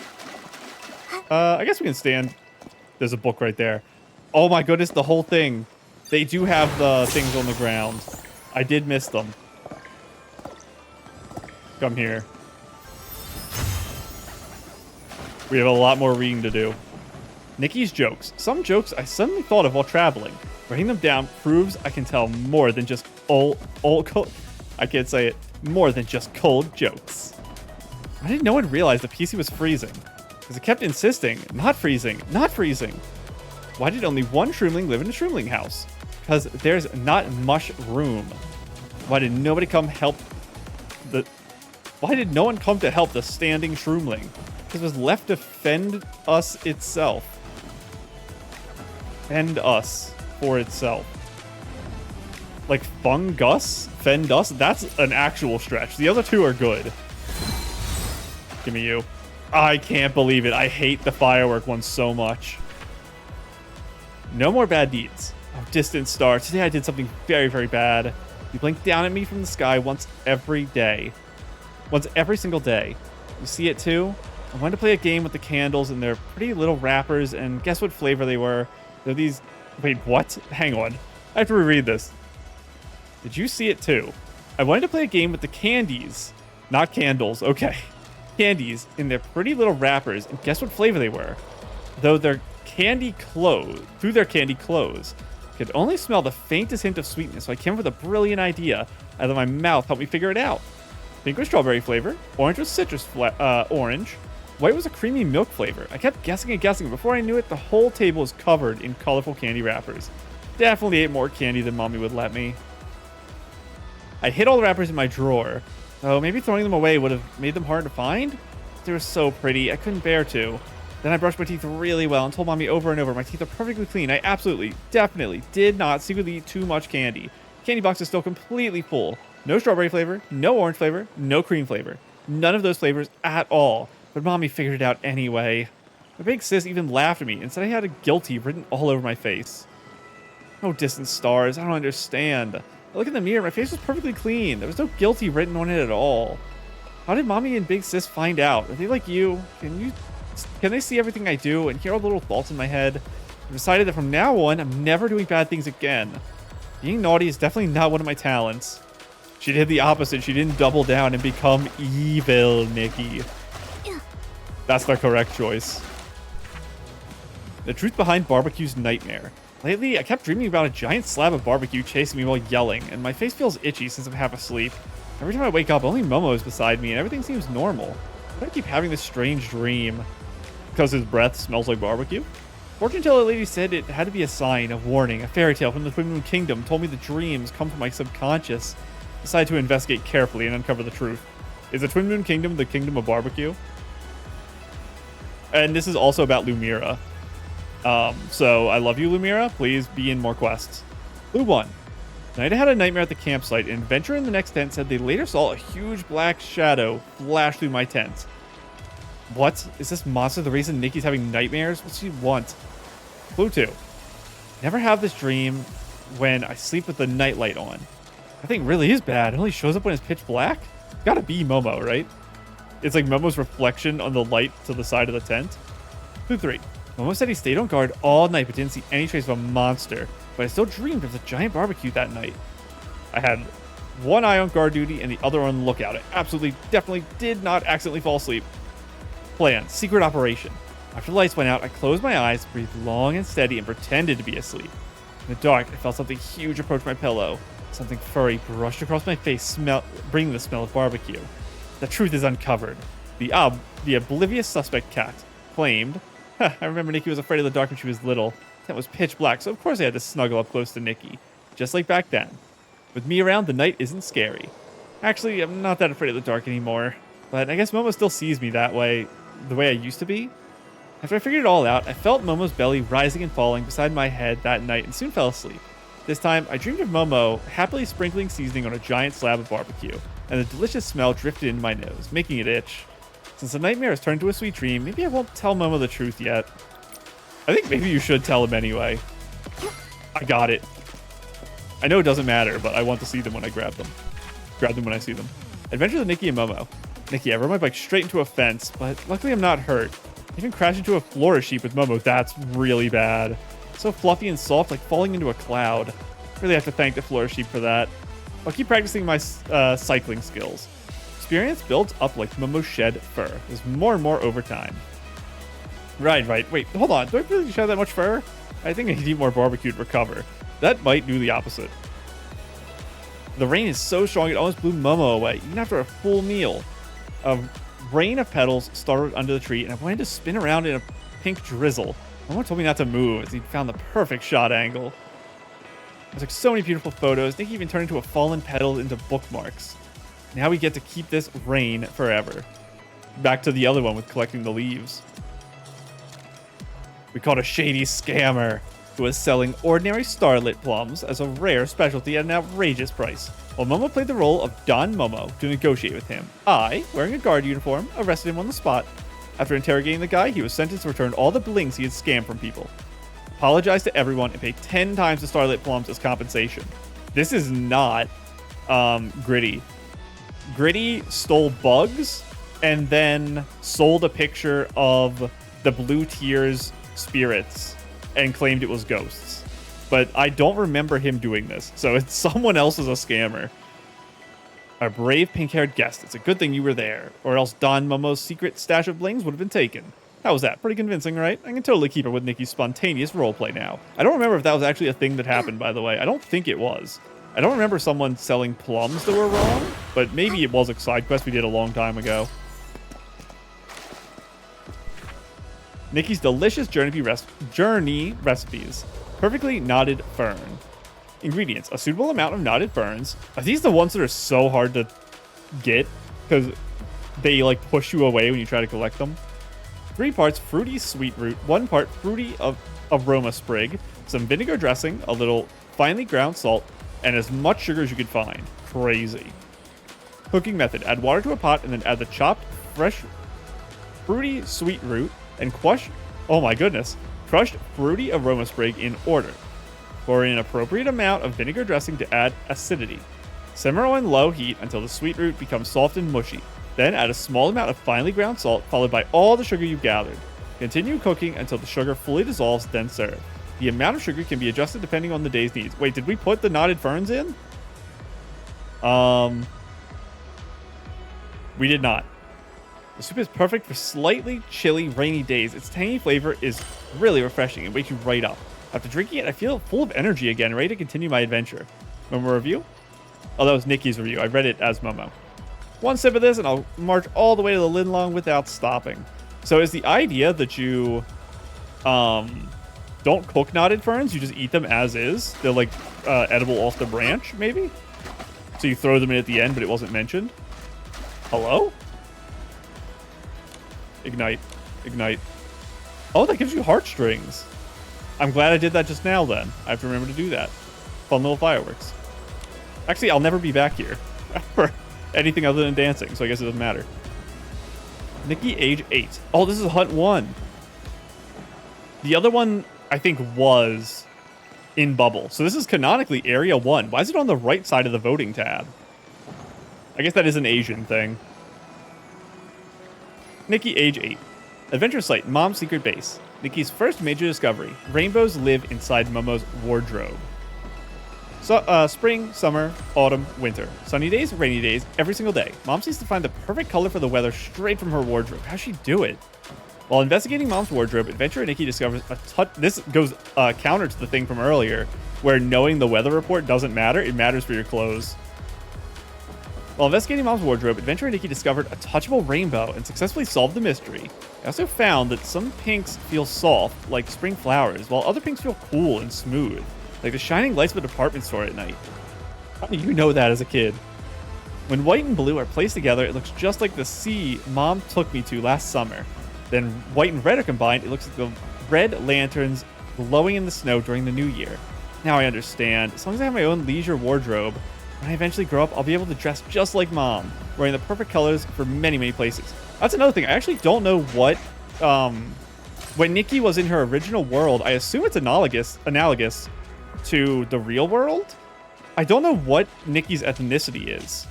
I guess we can stand. There's a book right there. Oh my goodness, the whole thing. They do have the things on the ground. I did miss them. Come here. We have a lot more reading to do. Nikki's jokes. Some jokes I suddenly thought of while traveling. Writing them down proves I can tell more than just I can't say it. More than just cold jokes. Why did no one realize the PC was freezing? Because it kept insisting, not freezing, not freezing. Why did only one shroomling live in a shroomling house? Because there's not much room. Why did nobody come help the... Why did no one come to help the standing shroomling? Because it was left to fend us itself. Fend us for itself. Like fungus? Fend us? That's an actual stretch. The other 2 are good. Give me you. I can't believe it. I hate the firework one so much. No more bad deeds. Oh, distant star. Today I did something very, very bad. You blink down at me from the sky once every day. Once every single day. You see it too? I wanted to play a game with the candles and their pretty little wrappers, and guess what flavor they were? They're these... Wait, what? Hang on. I have to reread this. Did you see it too? I wanted to play a game with the candies. Not candles, okay. Candies in their pretty little wrappers, and guess what flavor they were? Though their candy clothes, through their candy clothes, could only smell the faintest hint of sweetness, so I came up with a brilliant idea. Out of my mouth helped me figure it out. Pink was strawberry flavor, orange was citrus orange, white was a creamy milk flavor. I kept guessing and guessing, and before I knew it, the whole table was covered in colorful candy wrappers. Definitely ate more candy than mommy would let me. I hid all the wrappers in my drawer, though maybe throwing them away would have made them hard to find. They were so pretty, I couldn't bear to. Then I brushed my teeth really well and told mommy over and over my teeth are perfectly clean. I absolutely, definitely did not secretly eat too much candy. Candy box is still completely full. No strawberry flavor, no orange flavor, no cream flavor. None of those flavors at all. But mommy figured it out anyway. My big sis even laughed at me and said I had a guilty written all over my face. Oh, distant stars, I don't understand. I look in the mirror, my face was perfectly clean. There was no guilty written on it at all. How did Mommy and Big Sis find out? Are they like you? Can they see everything I do and hear all the little thoughts in my head? I've decided that from now on, I'm never doing bad things again. Being naughty is definitely not one of my talents. She did the opposite. She didn't double down and become evil, Nikki. That's the correct choice. The truth behind barbecue's nightmare. Lately, I kept dreaming about a giant slab of barbecue chasing me while yelling, and my face feels itchy since I'm half asleep. Every time I wake up, only Momo is beside me, and everything seems normal. Why do I keep having this strange dream? Because his breath smells like barbecue? Fortune teller lady said it had to be a sign, a warning, a fairy tale from the Twin Moon Kingdom told me the dreams come from my subconscious. Decided to investigate carefully and uncover the truth. Is the Twin Moon Kingdom the kingdom of barbecue? And this is also about Lumira. So I love you, Lumira. Please be in more quests. Clue 1. Tonight I had a nightmare at the campsite, and Adventurer in the next tent said they later saw a huge black shadow flash through my tent. What? Is this monster the reason Nikki's having nightmares? What's she want? Clue 2. Never have this dream when I sleep with the nightlight on. That thing really is bad. It only shows up when it's pitch black? Gotta be Momo, right? It's like Momo's reflection on the light to the side of the tent. Clue 3. Momo said he stayed on guard all night but didn't see any trace of a monster. But I still dreamed of the giant barbecue that night. I had one eye on guard duty and the other on lookout. I absolutely, definitely did not accidentally fall asleep. Plan. Secret operation. After the lights went out, I closed my eyes, breathed long and steady, and pretended to be asleep. In the dark, I felt something huge approach my pillow. Something furry brushed across my face, bringing the smell of barbecue. The truth is uncovered. The oblivious suspect cat claimed, I remember Nikki was afraid of the dark when she was little. That was pitch black, so of course I had to snuggle up close to Nikki. Just like back then. With me around, the night isn't scary. Actually, I'm not that afraid of the dark anymore. But I guess Momo still sees me that way, the way I used to be. After I figured it all out, I felt Momo's belly rising and falling beside my head that night and soon fell asleep. This time, I dreamed of Momo happily sprinkling seasoning on a giant slab of barbecue, and the delicious smell drifted into my nose, making it itch. Since the nightmare has turned to a sweet dream, maybe I won't tell Momo the truth yet. I think maybe you should tell him anyway. I got it. I know it doesn't matter, but I want to see them when I grab them. Grab them when I see them. Adventure with Nikki and Momo. Nikki, I rode my bike straight into a fence, but luckily I'm not hurt. I even crashed into a florist sheep with Momo. That's really bad. So fluffy and soft, like falling into a cloud. Really have to thank the florist sheep for that. I'll keep practicing my cycling skills. Experience builds up like Momo's shed fur. There's more and more over time. Right. Wait, hold on. Do I really shed that much fur? I think I need to eat more barbecue to recover. That might do the opposite. The rain is so strong it almost blew Momo away, even after a full meal. A rain of petals started under the tree, and I wanted to spin around in a pink drizzle. Momo told me not to move, as he'd found the perfect shot angle. I took so many beautiful photos. Nikki even turned into a fallen petal into bookmarks. Now we get to keep this rain forever. Back to the other one with collecting the leaves. We caught a shady scammer who was selling ordinary starlit plums as a rare specialty at an outrageous price. While Momo played the role of Don Momo to negotiate with him, I, wearing a guard uniform, arrested him on the spot. After interrogating the guy, he was sentenced to return all the blings he had scammed from people. Apologize to everyone and pay 10 times the starlit plums as compensation. This is not Gritty. Gritty stole bugs and then sold a picture of the Blue Tears spirits and claimed it was ghosts. But I don't remember him doing this, so it's someone else is a scammer. Our brave pink-haired guest. It's a good thing you were there, or else Don Momo's secret stash of blings would have been taken. How was that? Pretty convincing, right? I can totally keep her with Nikki's spontaneous roleplay now. I don't remember if that was actually a thing that happened, by the way. I don't think it was. I don't remember someone selling plums that were wrong, but maybe it was a side quest we did a long time ago. Nikki's delicious journey recipes. Perfectly knotted fern. Ingredients. A suitable amount of knotted ferns. Are these the ones that are so hard to get? Because they like push you away when you try to collect them. 3 parts fruity sweet root. 1 part fruity aroma sprig. Some vinegar dressing. A little finely ground salt. And as much sugar as you could find. Crazy. Cooking method. Add water to a pot and then add the chopped fresh fruity sweet root and crushed fruity aroma sprig in order. Pour in an appropriate amount of vinegar dressing to add acidity. Simmer on low heat until the sweet root becomes soft and mushy. Then add a small amount of finely ground salt, followed by all the sugar you've gathered. Continue cooking until the sugar fully dissolves, then serve. The amount of sugar can be adjusted depending on the day's needs. Wait, did we put the knotted ferns in? We did not. The soup is perfect for slightly chilly, rainy days. Its tangy flavor is really refreshing and wakes you right up. After drinking it, I feel full of energy again, ready to continue my adventure. Momo review? Oh, that was Nikki's review. I read it as Momo. One sip of this and I'll march all the way to the Linlong without stopping. So is the idea that you don't cook knotted ferns, you just eat them as is? They're like edible off the branch, maybe? So you throw them in at the end, but it wasn't mentioned? Hello? Ignite. Ignite. Oh, that gives you heartstrings. I'm glad I did that just now then. I have to remember to do that. Fun little fireworks. Actually, I'll never be back here for anything other than dancing, so I guess it doesn't matter. Nikki, age 8. Oh, this is Hunt 1. The other one, I think, was in Bubble. So this is canonically Area 1. Why is it on the right side of the voting tab? I guess that is an Asian thing. Nikki, age 8. Adventure site, Mom's secret base. Nikki's first major discovery. Rainbows live inside Momo's wardrobe. So, spring, summer, autumn, winter. Sunny days, rainy days, every single day. Mom seems to find the perfect color for the weather straight from her wardrobe. How's she do it? While investigating Mom's wardrobe, adventurer Nikki discovers a touch. This goes counter to the thing from earlier, where knowing the weather report doesn't matter. It matters for your clothes. While investigating Mom's wardrobe, adventurer Nikki discovered a touchable rainbow and successfully solved the mystery. I also found that some pinks feel soft, like spring flowers, while other pinks feel cool and smooth, like the shining lights of a department store at night. How do you know that as a kid? When white and blue are placed together, it looks just like the sea Mom took me to last summer. Then white and red are combined, it looks like the red lanterns glowing in the snow during the new year. Now I understand. As long as I have my own leisure wardrobe, when I eventually grow up, I'll be able to dress just like Mom, wearing the perfect colors for many, many places. That's another thing. I actually don't know what... when Nikki was in her original world, I assume it's analogous to the real world. I don't know what Nikki's ethnicity is.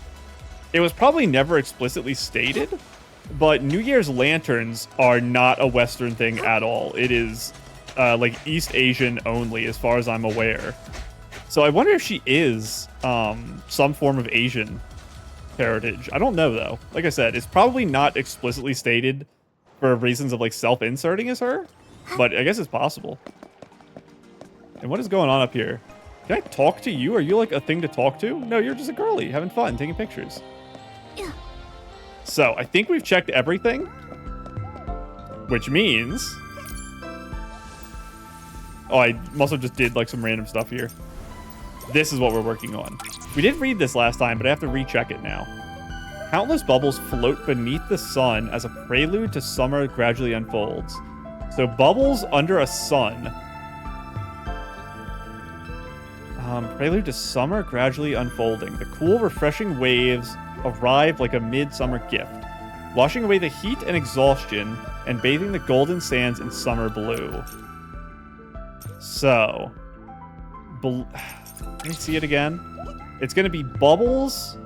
It was probably never explicitly stated, but New Year's lanterns are not a Western thing at all. It is like East Asian only, as far as I'm aware. So I wonder if she is some form of Asian heritage. I don't know, though. Like I said, it's probably not explicitly stated for reasons of like self-inserting as her, but I guess it's possible. And what is going on up here? Can I talk to you? Are you like a thing to talk to? No, you're just a girly having fun, taking pictures. Yeah. So I think we've checked everything, which means... Oh, I also just did like some random stuff here. This is what we're working on. We did read this last time, but I have to recheck it now. Countless bubbles float beneath the sun as a prelude to summer gradually unfolds. So bubbles under a sun. Prelude to summer gradually unfolding. The cool, refreshing waves arrive like a midsummer gift, washing away the heat and exhaustion and bathing the golden sands in summer blue. So, let me see it again. It's going to be bubbles,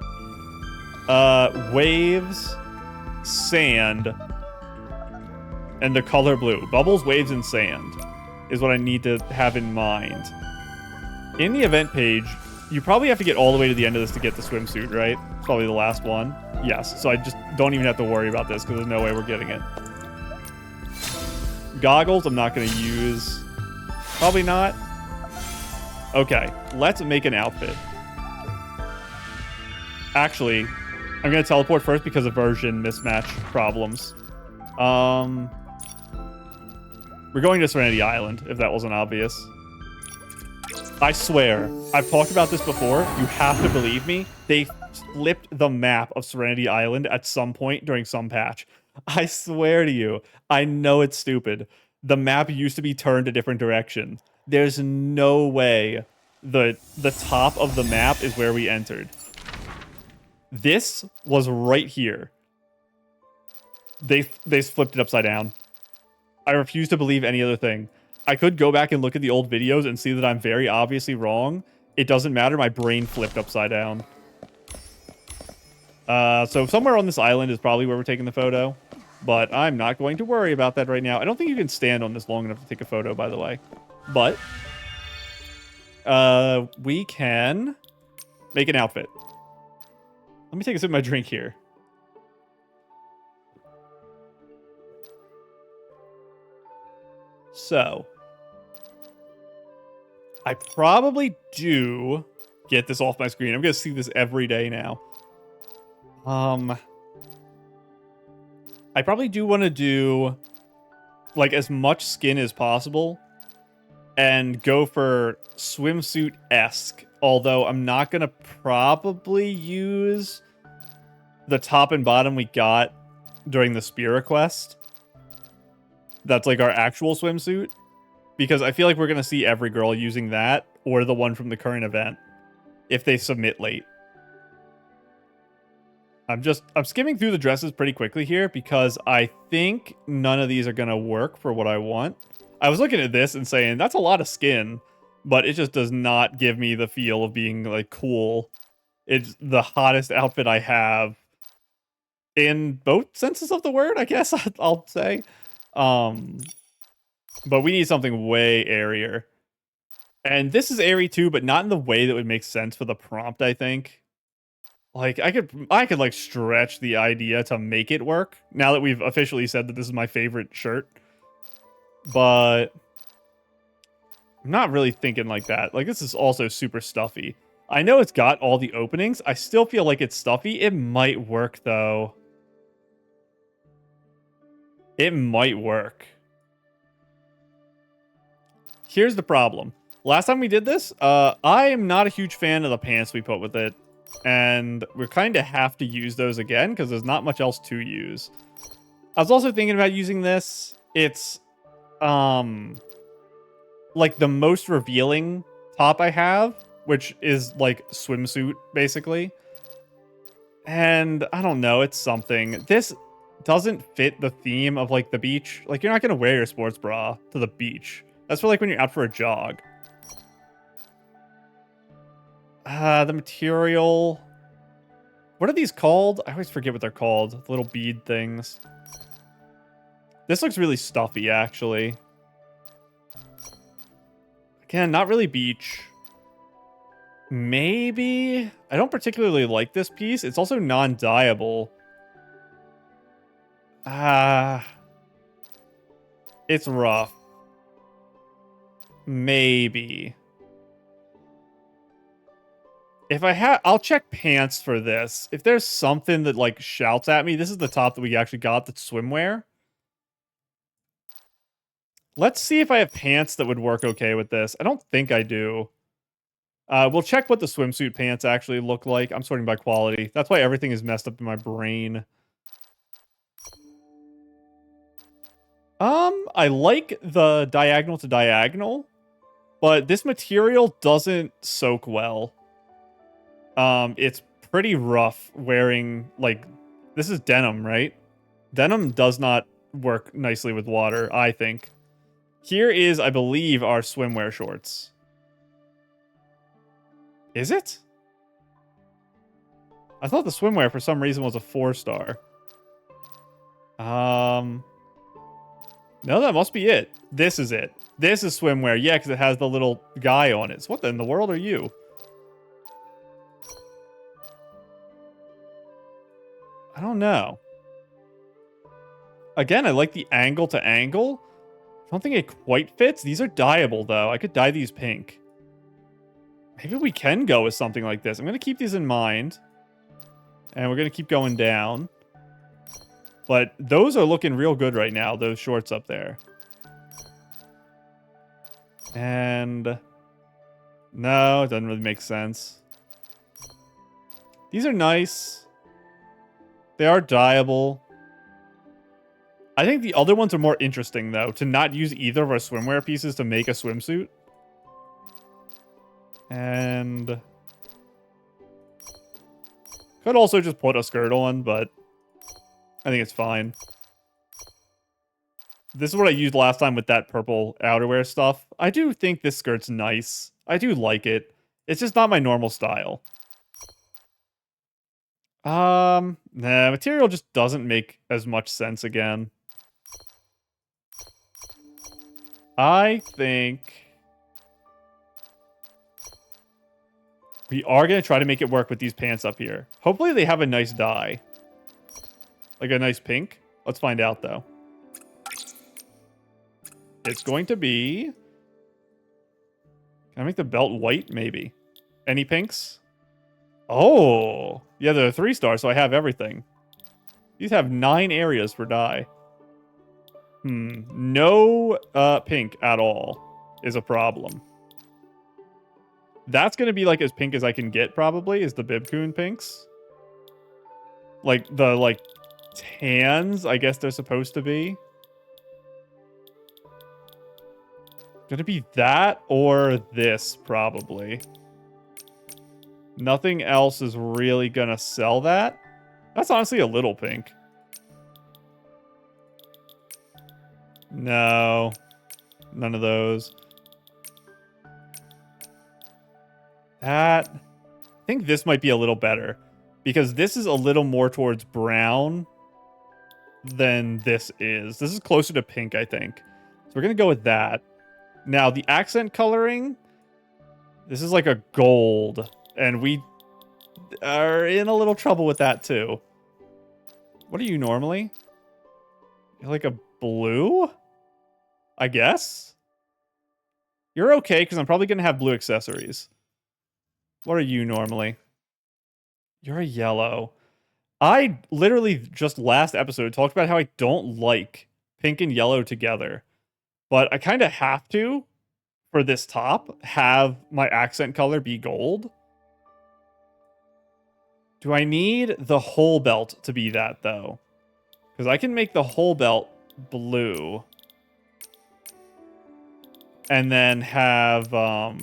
waves, sand, and the color blue. Bubbles, waves, and sand is what I need to have in mind. In the event page, you probably have to get all the way to the end of this to get the swimsuit, right? It's probably the last one. Yes, so I just don't even have to worry about this because there's no way we're getting it. Goggles, I'm not going to use. Probably not. Okay, let's make an outfit. Actually, I'm going to teleport first because of version mismatch problems. We're going to Serenity Island, if that wasn't obvious. I swear, I've talked about this before. You have to believe me. They flipped the map of Serenity Island at some point during some patch. I swear to you. I know it's stupid. The map used to be turned a different direction. There's no way the top of the map is where we entered. This was right here. They flipped it upside down. I refuse to believe any other thing. I could go back and look at the old videos and see that I'm very obviously wrong. It doesn't matter. My brain flipped upside down. So somewhere on this island is probably where we're taking the photo. But I'm not going to worry about that right now. I don't think you can stand on this long enough to take a photo, by the way. But we can make an outfit. Let me take a sip of my drink here. So, I probably do get this off my screen. I'm going to see this every day now. I probably do want to do, like, as much skin as possible and go for swimsuit-esque. Although I'm not going to probably use the top and bottom we got during the Spira quest. That's, like, our actual swimsuit. Because I feel like we're going to see every girl using that or the one from the current event if they submit late. I'm skimming through the dresses pretty quickly here because I think none of these are going to work for what I want. I was looking at this and saying, that's a lot of skin, but it just does not give me the feel of being, like, cool. It's the hottest outfit I have in both senses of the word, I guess I'll say. But we need something way airier. And this is airy too, but not in the way that would make sense for the prompt, I think. Like, I could like stretch the idea to make it work now that we've officially said that this is my favorite shirt. But I'm not really thinking like that. Like, this is also super stuffy. I know it's got all the openings. I still feel like it's stuffy. It might work, though. It might work. Here's the problem. Last time we did this, I am not a huge fan of the pants we put with it. And we kind of have to use those again because there's not much else to use. I was also thinking about using this. It's, like the most revealing top I have, which is like swimsuit, basically. And I don't know, it's something. This doesn't fit the theme of like the beach. Like, you're not going to wear your sports bra to the beach. That's for like when you're out for a jog. The material. What are these called? I always forget what they're called. The little bead things. This looks really stuffy, actually. Again, not really beach. Maybe? I don't particularly like this piece. It's also non-dyeable. It's rough. Maybe. If I have, I'll check pants for this. If there's something that like shouts at me, this is the top that we actually got that's swimwear. Let's see if I have pants that would work okay with this. I don't think I do. We'll check what the swimsuit pants actually look like. I'm sorting by quality. That's why everything is messed up in my brain. I like the diagonal to diagonal, but this material doesn't soak well. It's pretty rough wearing, like, this is denim, right? Denim does not work nicely with water, I think. Here is, I believe, our swimwear shorts. Is it? I thought the swimwear for some reason was a 4-star. No, that must be it. This is it. This is swimwear. Yeah, because it has the little guy on it. So what in the world are you? I don't know. Again, I like the angle to angle. I don't think it quite fits. These are dyeable, though. I could dye these pink. Maybe we can go with something like this. I'm going to keep these in mind. And we're going to keep going down. But those are looking real good right now, those shorts up there. And no, it doesn't really make sense. These are nice. They are dyeable. I think the other ones are more interesting, though, to not use either of our swimwear pieces to make a swimsuit. And could also just put a skirt on, but I think it's fine. This is what I used last time with that purple outerwear stuff. I do think this skirt's nice. I do like it. It's just not my normal style. Nah, material just doesn't make as much sense again. I think we are going to try to make it work with these pants up here. Hopefully they have a nice dye. Like a nice pink. Let's find out, though. It's going to be... Can I make the belt white? Maybe. Any pinks? Oh! Yeah, they're 3-star, so I have everything. These have 9 areas for dye. No pink at all is a problem. That's going to be like as pink as I can get, probably, is the Bibcoon pinks. Like, the, like, tans, I guess they're supposed to be. Gonna be that or this, probably. Nothing else is really gonna sell that. That's honestly a little pink. No. None of those. That... I think this might be a little better. Because this is a little more towards brown than this is. This is closer to pink, I think. So we're gonna go with that. Now, the accent coloring... This is like a gold. And we are in a little trouble with that, too. What are you normally? You're like a blue? I guess? You're okay, because I'm probably going to have blue accessories. What are you normally? You're a yellow. I literally just last episode talked about how I don't like pink and yellow together. But I kind of have to, for this top, have my accent color be gold. Do I need the whole belt to be that, though? Because I can make the whole belt blue. And then have, Ooh,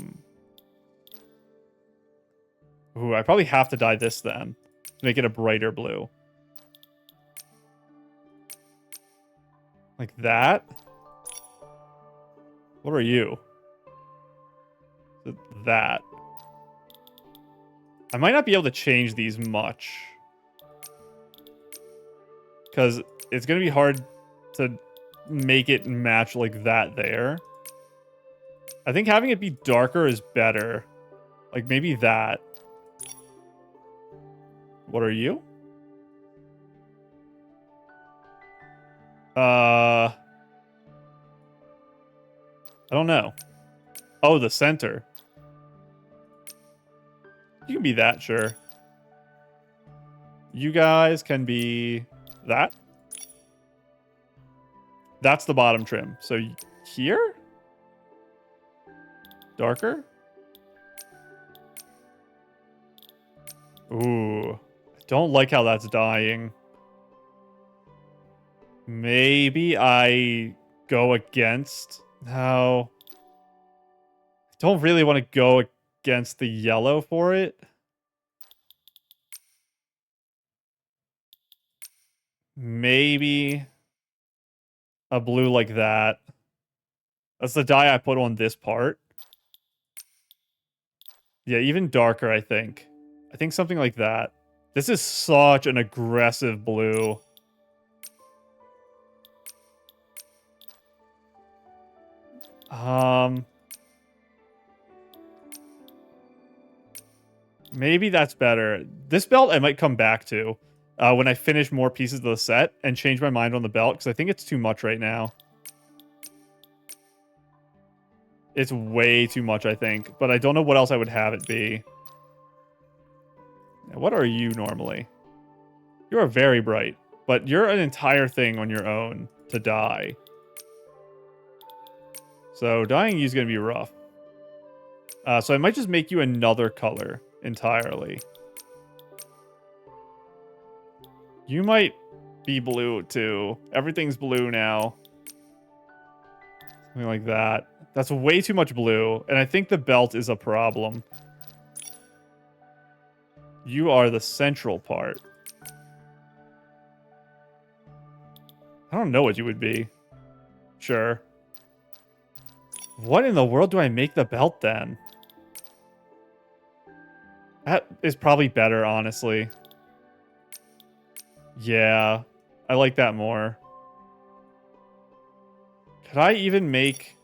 I probably have to dye this then. To make it a brighter blue. Like that? What are you? That. I might not be able to change these much. Because it's going to be hard to make it match like that there. I think having it be darker is better. Like maybe that. What are you? I don't know. Oh, the center. You can be that, sure. You guys can be that. That's the bottom trim. So here? Darker? Ooh. I don't like how that's dying. Maybe I go against... No. I don't really want to go against the yellow for it. Maybe a blue like that. That's the dye I put on this part. Yeah, even darker, I think. I think something like that. This is such an aggressive blue. Maybe that's better. This belt I might come back to when I finish more pieces of the set and change my mind on the belt, because I think it's too much right now. It's way too much, I think. But I don't know what else I would have it be. What are you normally? You are very bright, but you're an entire thing on your own to dye. So dyeing you is going to be rough. So I might just make you another color entirely. You might be blue too. Everything's blue now. Something like that. That's way too much blue, and I think the belt is a problem. You are the central part. I don't know what you would be. Sure. What in the world do I make the belt then? That is probably better, honestly. Yeah, I like that more. Could I even make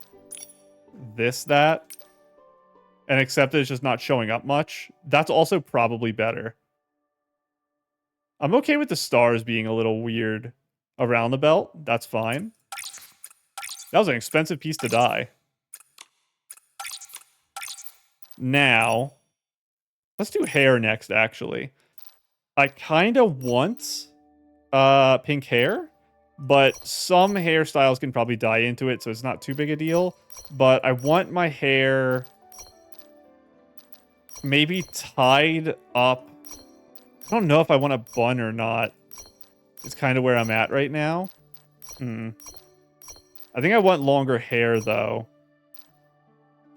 this that? And accept that it's just not showing up much? That's also probably better. I'm okay with the stars being a little weird around the belt. That's fine. That was an expensive piece to dye. Now, let's do hair next, actually. I kind of want pink hair, but some hairstyles can probably dye into it, so it's not too big a deal. But I want my hair maybe tied up. I don't know if I want a bun or not. It's kind of where I'm at right now. I think I want longer hair, though.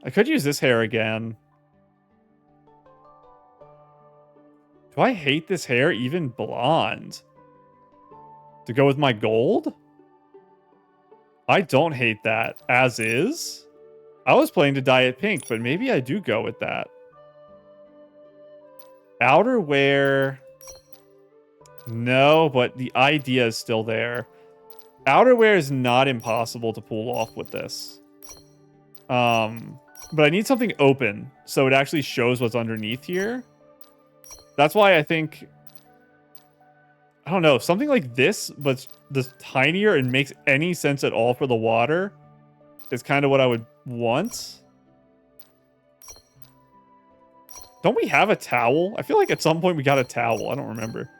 I could use this hair again. Do I hate this hair? Even blonde. To go with my gold? I don't hate that. As is? I was planning to dye it pink, but maybe I do go with that. Outerwear. No, but the idea is still there. Outerwear is not impossible to pull off with this. But I need something open, so it actually shows what's underneath here. That's why I think... I don't know, something like this, but this tinier and makes any sense at all for the water is kind of what I would want. Don't we have a towel? I feel like at some point we got a towel. I don't remember.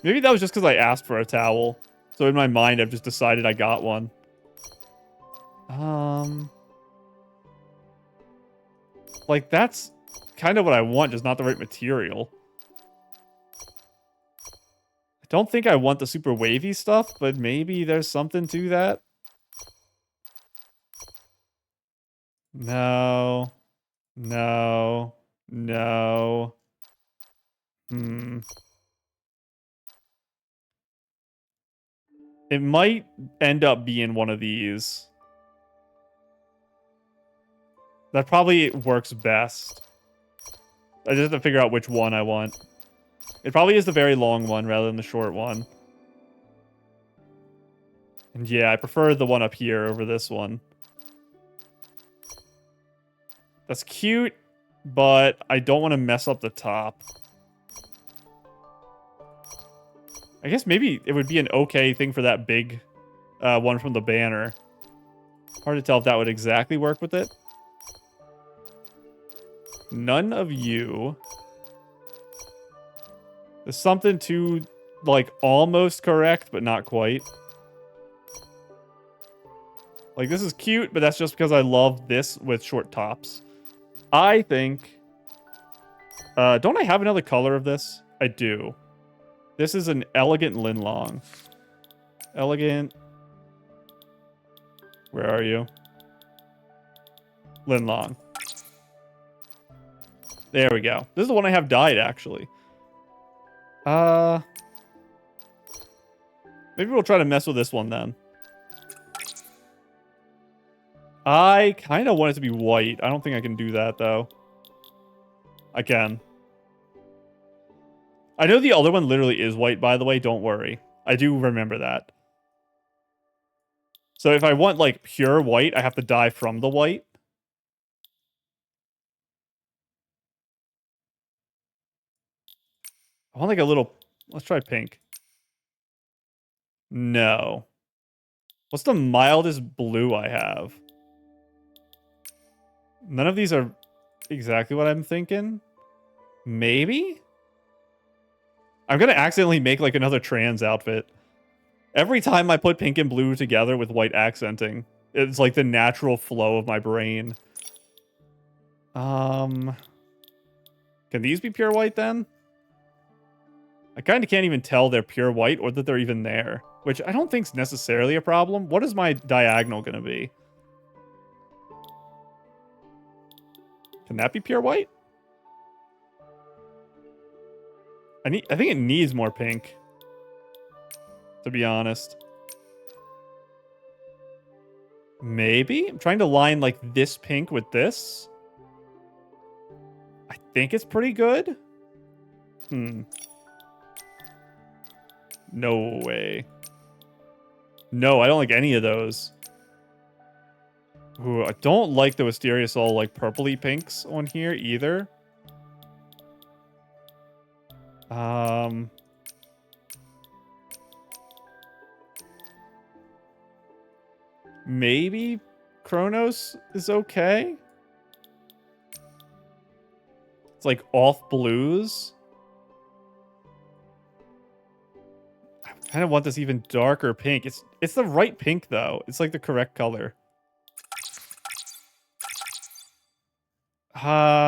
Maybe that was just because I asked for a towel. So in my mind, I've just decided I got one. Like, that's kind of what I want, just not the right material. I don't think I want the super wavy stuff, but maybe there's something to that. No. No. No. It might end up being one of these. That probably works best. I just have to figure out which one I want. It probably is the very long one rather than the short one. And yeah, I prefer the one up here over this one. That's cute, but I don't want to mess up the top. I guess maybe it would be an okay thing for that big one from the banner. Hard to tell if that would exactly work with it. None of you. There's something to, like, almost correct, but not quite. Like, this is cute, but that's just because I love this with short tops. I think... don't I have another color of this? I do. This is an elegant linlong. Elegant. Where are you? Linlong. There we go. This is the one I have dyed, actually. Maybe we'll try to mess with this one, then. I kind of want it to be white. I don't think I can do that, though. I can. I know the other one literally is white, by the way. Don't worry. I do remember that. So if I want, like, pure white, I have to dye from the white. I want, like, a little... Let's try pink. No. What's the mildest blue I have? None of these are exactly what I'm thinking. Maybe? I'm gonna accidentally make, like, another trans outfit. Every time I put pink and blue together with white accenting, it's like the natural flow of my brain. Can these be pure white then? I kind of can't even tell they're pure white or that they're even there, which I don't think is necessarily a problem. What is my diagonal going to be? Can that be pure white? I think it needs more pink, to be honest. Maybe? I'm trying to line like this pink with this. I think it's pretty good. No way. No, I don't like any of those. Ooh, I don't like the Wisteria Soul like purpley pinks on here either. Maybe Kronos is okay. It's like off blues. I kind of want this even darker pink. It's the right pink though. It's like the correct color.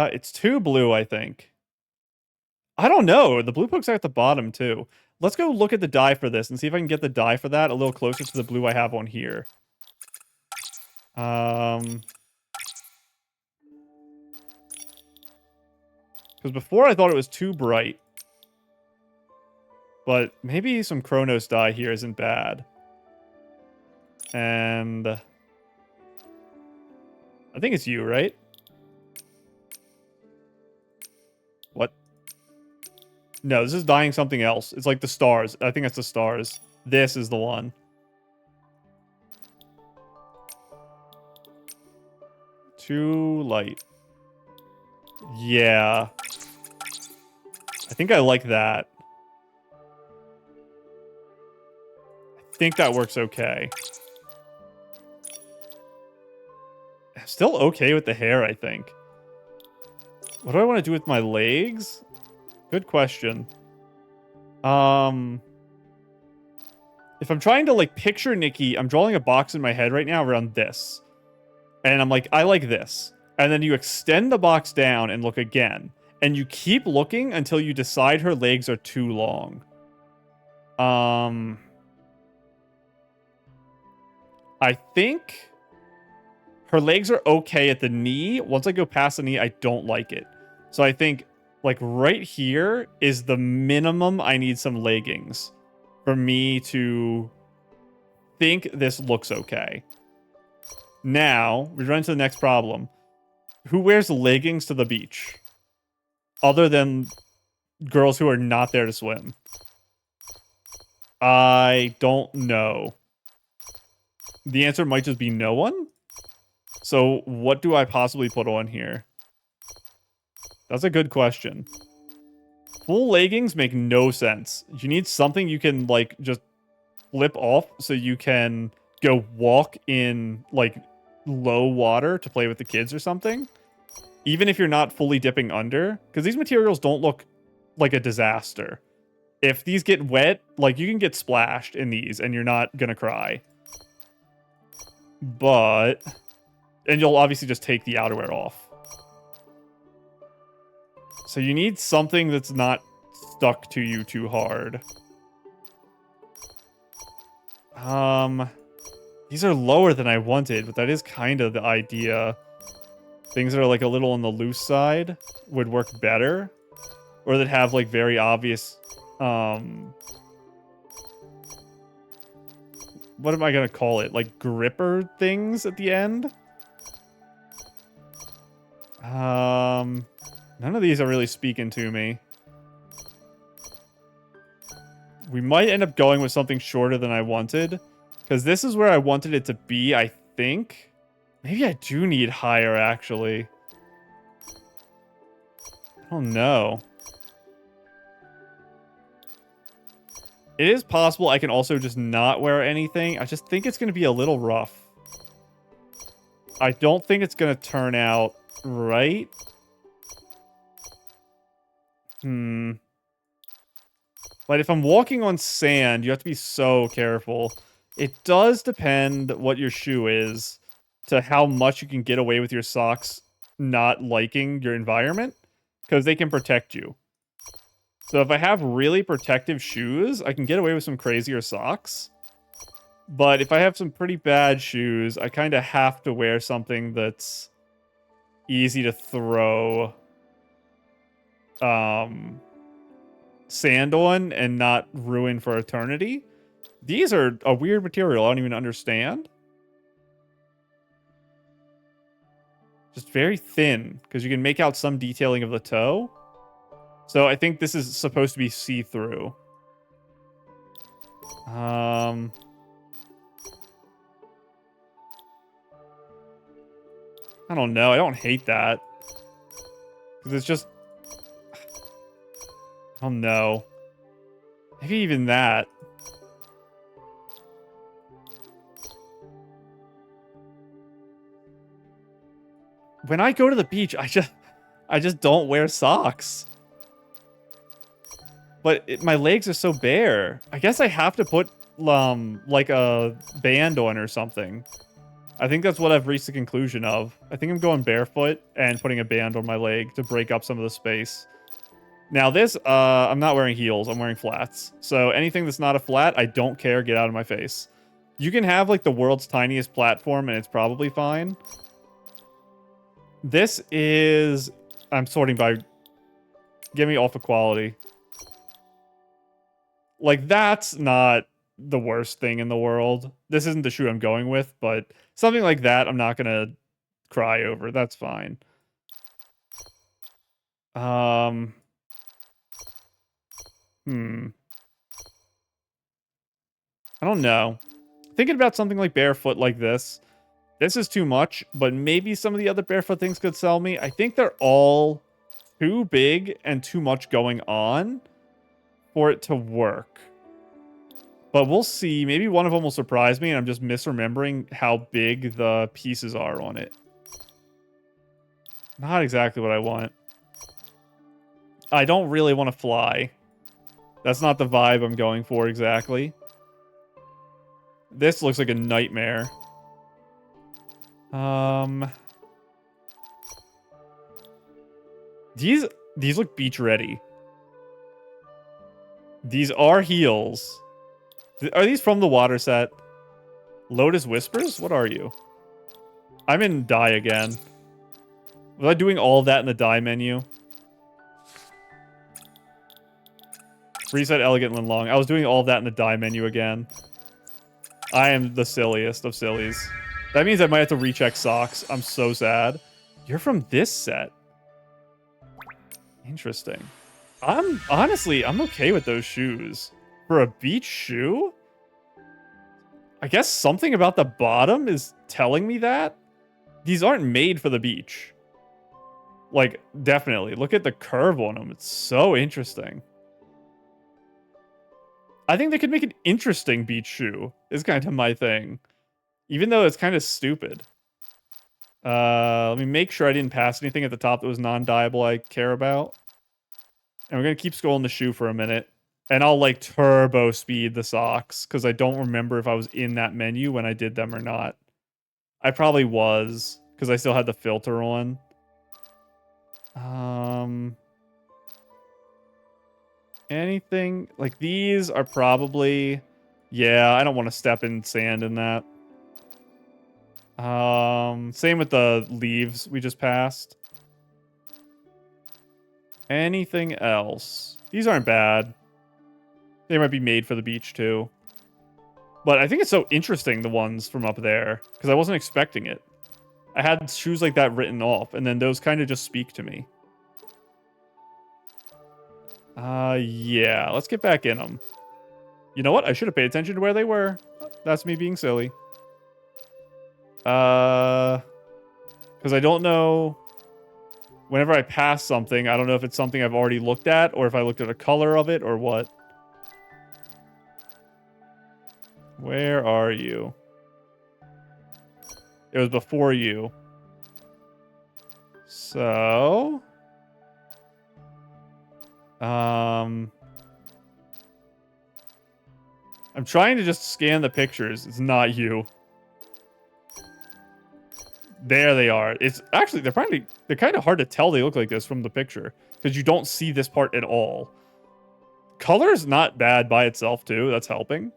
It's too blue, I think. I don't know. The blue pokes are at the bottom too. Let's go look at the dye for this and see if I can get the dye for that a little closer to the blue I have on here. Because before I thought it was too bright. But maybe some Kronos dye here isn't bad. And I think it's you, right? What? No, this is dyeing something else. It's like the stars. I think it's the stars. This is the one. Too light. Yeah. I think I like that. I think that works okay. Still okay with the hair, I think. What do I want to do with my legs? Good question. If I'm trying to, like, picture Nikki, I'm drawing a box in my head right now around this. And I'm like, I like this. And then you extend the box down and look again. And you keep looking until you decide her legs are too long. I think her legs are okay at the knee. Once I go past the knee, I don't like it. So I think, like, right here is the minimum I need some leggings for me to think this looks okay. Now, we run into the next problem. Who wears leggings to the beach? Other than girls who are not there to swim. I don't know. The answer might just be no one. So what do I possibly put on here? That's a good question. Full leggings make no sense. You need something you can, like, just flip off so you can go walk in, like, low water to play with the kids or something. Even if you're not fully dipping under. Because these materials don't look like a disaster. If these get wet, like, you can get splashed in these and you're not gonna cry. But... And you'll obviously just take the outerwear off. So you need something that's not stuck to you too hard. These are lower than I wanted, but that is kind of the idea. Things that are, like, a little on the loose side would work better. Or that have, like, very obvious, what am I gonna call it? Like, gripper things at the end? None of these are really speaking to me. We might end up going with something shorter than I wanted. Because this is where I wanted it to be, I think. Maybe I do need higher, actually. I don't know. It is possible I can also just not wear anything. I just think it's going to be a little rough. I don't think it's going to turn out right. But if I'm walking on sand, you have to be so careful. It does depend what your shoe is to how much you can get away with your socks not liking your environment, because they can protect you. So if I have really protective shoes, I can get away with some crazier socks. But if I have some pretty bad shoes, I kind of have to wear something that's easy to throw sand on and not ruin for eternity. These are a weird material I don't even understand. Just very thin, because you can make out some detailing of the toe. So I think this is supposed to be see-through. I don't know. I don't hate that. Because it's just... I don't know. Maybe even that. When I go to the beach, I just don't wear socks. But my legs are so bare. I guess I have to put like a band on or something. I think that's what I've reached the conclusion of. I think I'm going barefoot and putting a band on my leg to break up some of the space. Now this, I'm not wearing heels. I'm wearing flats. So anything that's not a flat, I don't care. Get out of my face. You can have like the world's tiniest platform and it's probably fine. This is... I'm sorting by... Give me alpha quality. Like, that's not the worst thing in the world. This isn't the shoe I'm going with, but something like that I'm not gonna cry over. That's fine. I don't know. Thinking about something like barefoot like this. This is too much, but maybe some of the other barefoot things could sell me. I think they're all too big and too much going on for it to work. But we'll see. Maybe one of them will surprise me and I'm just misremembering how big the pieces are on it. Not exactly what I want. I don't really want to fly. That's not the vibe I'm going for exactly. This looks like a nightmare. These look beach ready. These are heels. Are these from the water set? Lotus Whispers? What are you? I'm in dye again. Was I doing all of that in the dye menu? Reset Elegant and Long. I was doing all of that in the dye menu again. I am the silliest of sillies. That means I might have to recheck socks. I'm so sad. You're from this set. Interesting. Honestly, I'm okay with those shoes. For a beach shoe? I guess something about the bottom is telling me that. These aren't made for the beach. Like, definitely. Look at the curve on them. It's so interesting. I think they could make an interesting beach shoe, is kind of my thing. Even though it's kind of stupid. Let me make sure I didn't pass anything at the top that was non-dyeable I care about. And we're going to keep scrolling the shoe for a minute. And I'll, like, turbo speed the socks, because I don't remember if I was in that menu when I did them or not. I probably was, because I still had the filter on. Anything? Like, these are probably... Yeah, I don't want to step in sand in that. Same with the leaves we just passed. Anything else? These aren't bad. They might be made for the beach, too. But I think it's so interesting, the ones from up there, because I wasn't expecting it. I had shoes like that written off, and then those kind of just speak to me. Yeah, let's get back in them. You know what? I should have paid attention to where they were. That's me being silly. Because I don't know... Whenever I pass something, I don't know if it's something I've already looked at, or if I looked at a color of it, or what. Where are you? It was before you. So... I'm trying to just scan the pictures. It's not you. There they are. It's actually, they're kind of hard to tell they look like this from the picture, because you don't see this part at all. Color is not bad by itself, too. That's helping.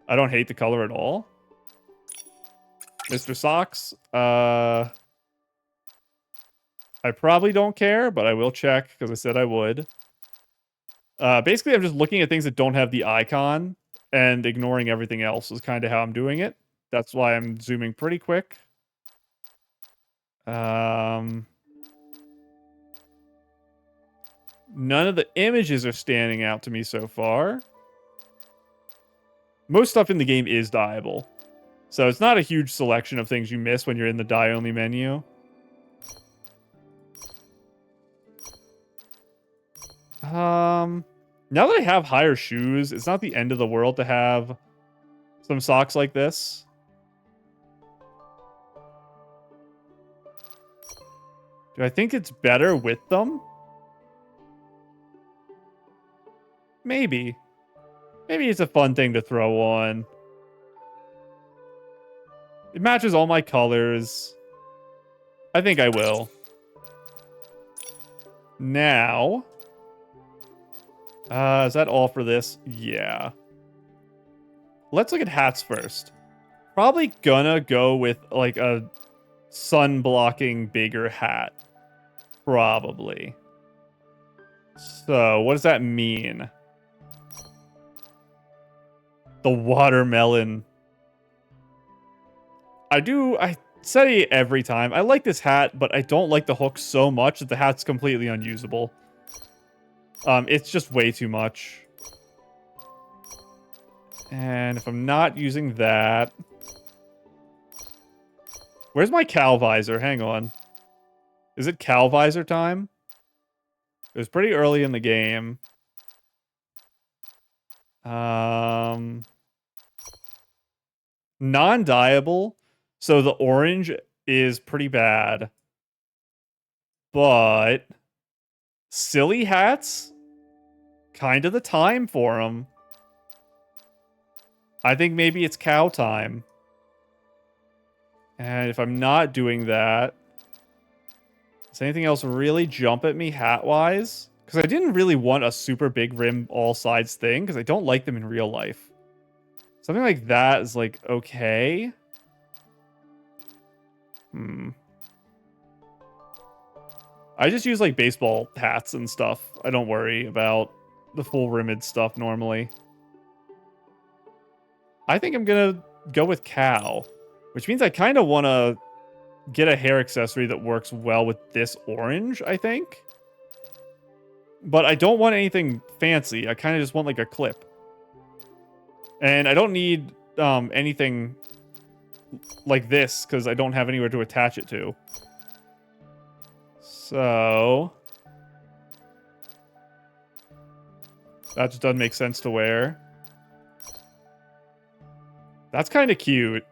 I don't hate the color at all. Mr. Socks. I probably don't care, but I will check, because I said I would. Basically, I'm just looking at things that don't have the icon, and ignoring everything else is kind of how I'm doing it. That's why I'm zooming pretty quick. None of the images are standing out to me so far. Most stuff in the game is dyeable. So it's not a huge selection of things you miss when you're in the dye-only menu. Now that I have higher shoes, it's not the end of the world to have some socks like this. Do I think it's better with them? Maybe. Maybe it's a fun thing to throw on. It matches all my colors. I think I will. Now. Is that all for this? Yeah. Let's look at hats first. Probably gonna go with like a sun-blocking bigger hat. Probably. So, what does that mean? The watermelon. I say it every time. I like this hat, but I don't like the hook so much that the hat's completely unusable. It's just way too much. And if I'm not using that... Where's my cow visor? Hang on. Is it cow visor time? It was pretty early in the game. Non-dyeable. So the orange is pretty bad. But... silly hats? Kind of the time for them. I think maybe it's cow time. And if I'm not doing that... does anything else really jump at me hat-wise? Because I didn't really want a super big rim all sides thing, because I don't like them in real life. Something like that is like, okay. I just use like baseball hats and stuff. I don't worry about the full rimmed stuff normally. I think I'm gonna go with cow, which means I kind of want to get a hair accessory that works well with this orange, I think. But I don't want anything fancy. I kind of just want like a clip. And I don't need anything like this because I don't have anywhere to attach it to. So... that just doesn't make sense to wear. That's kind of cute.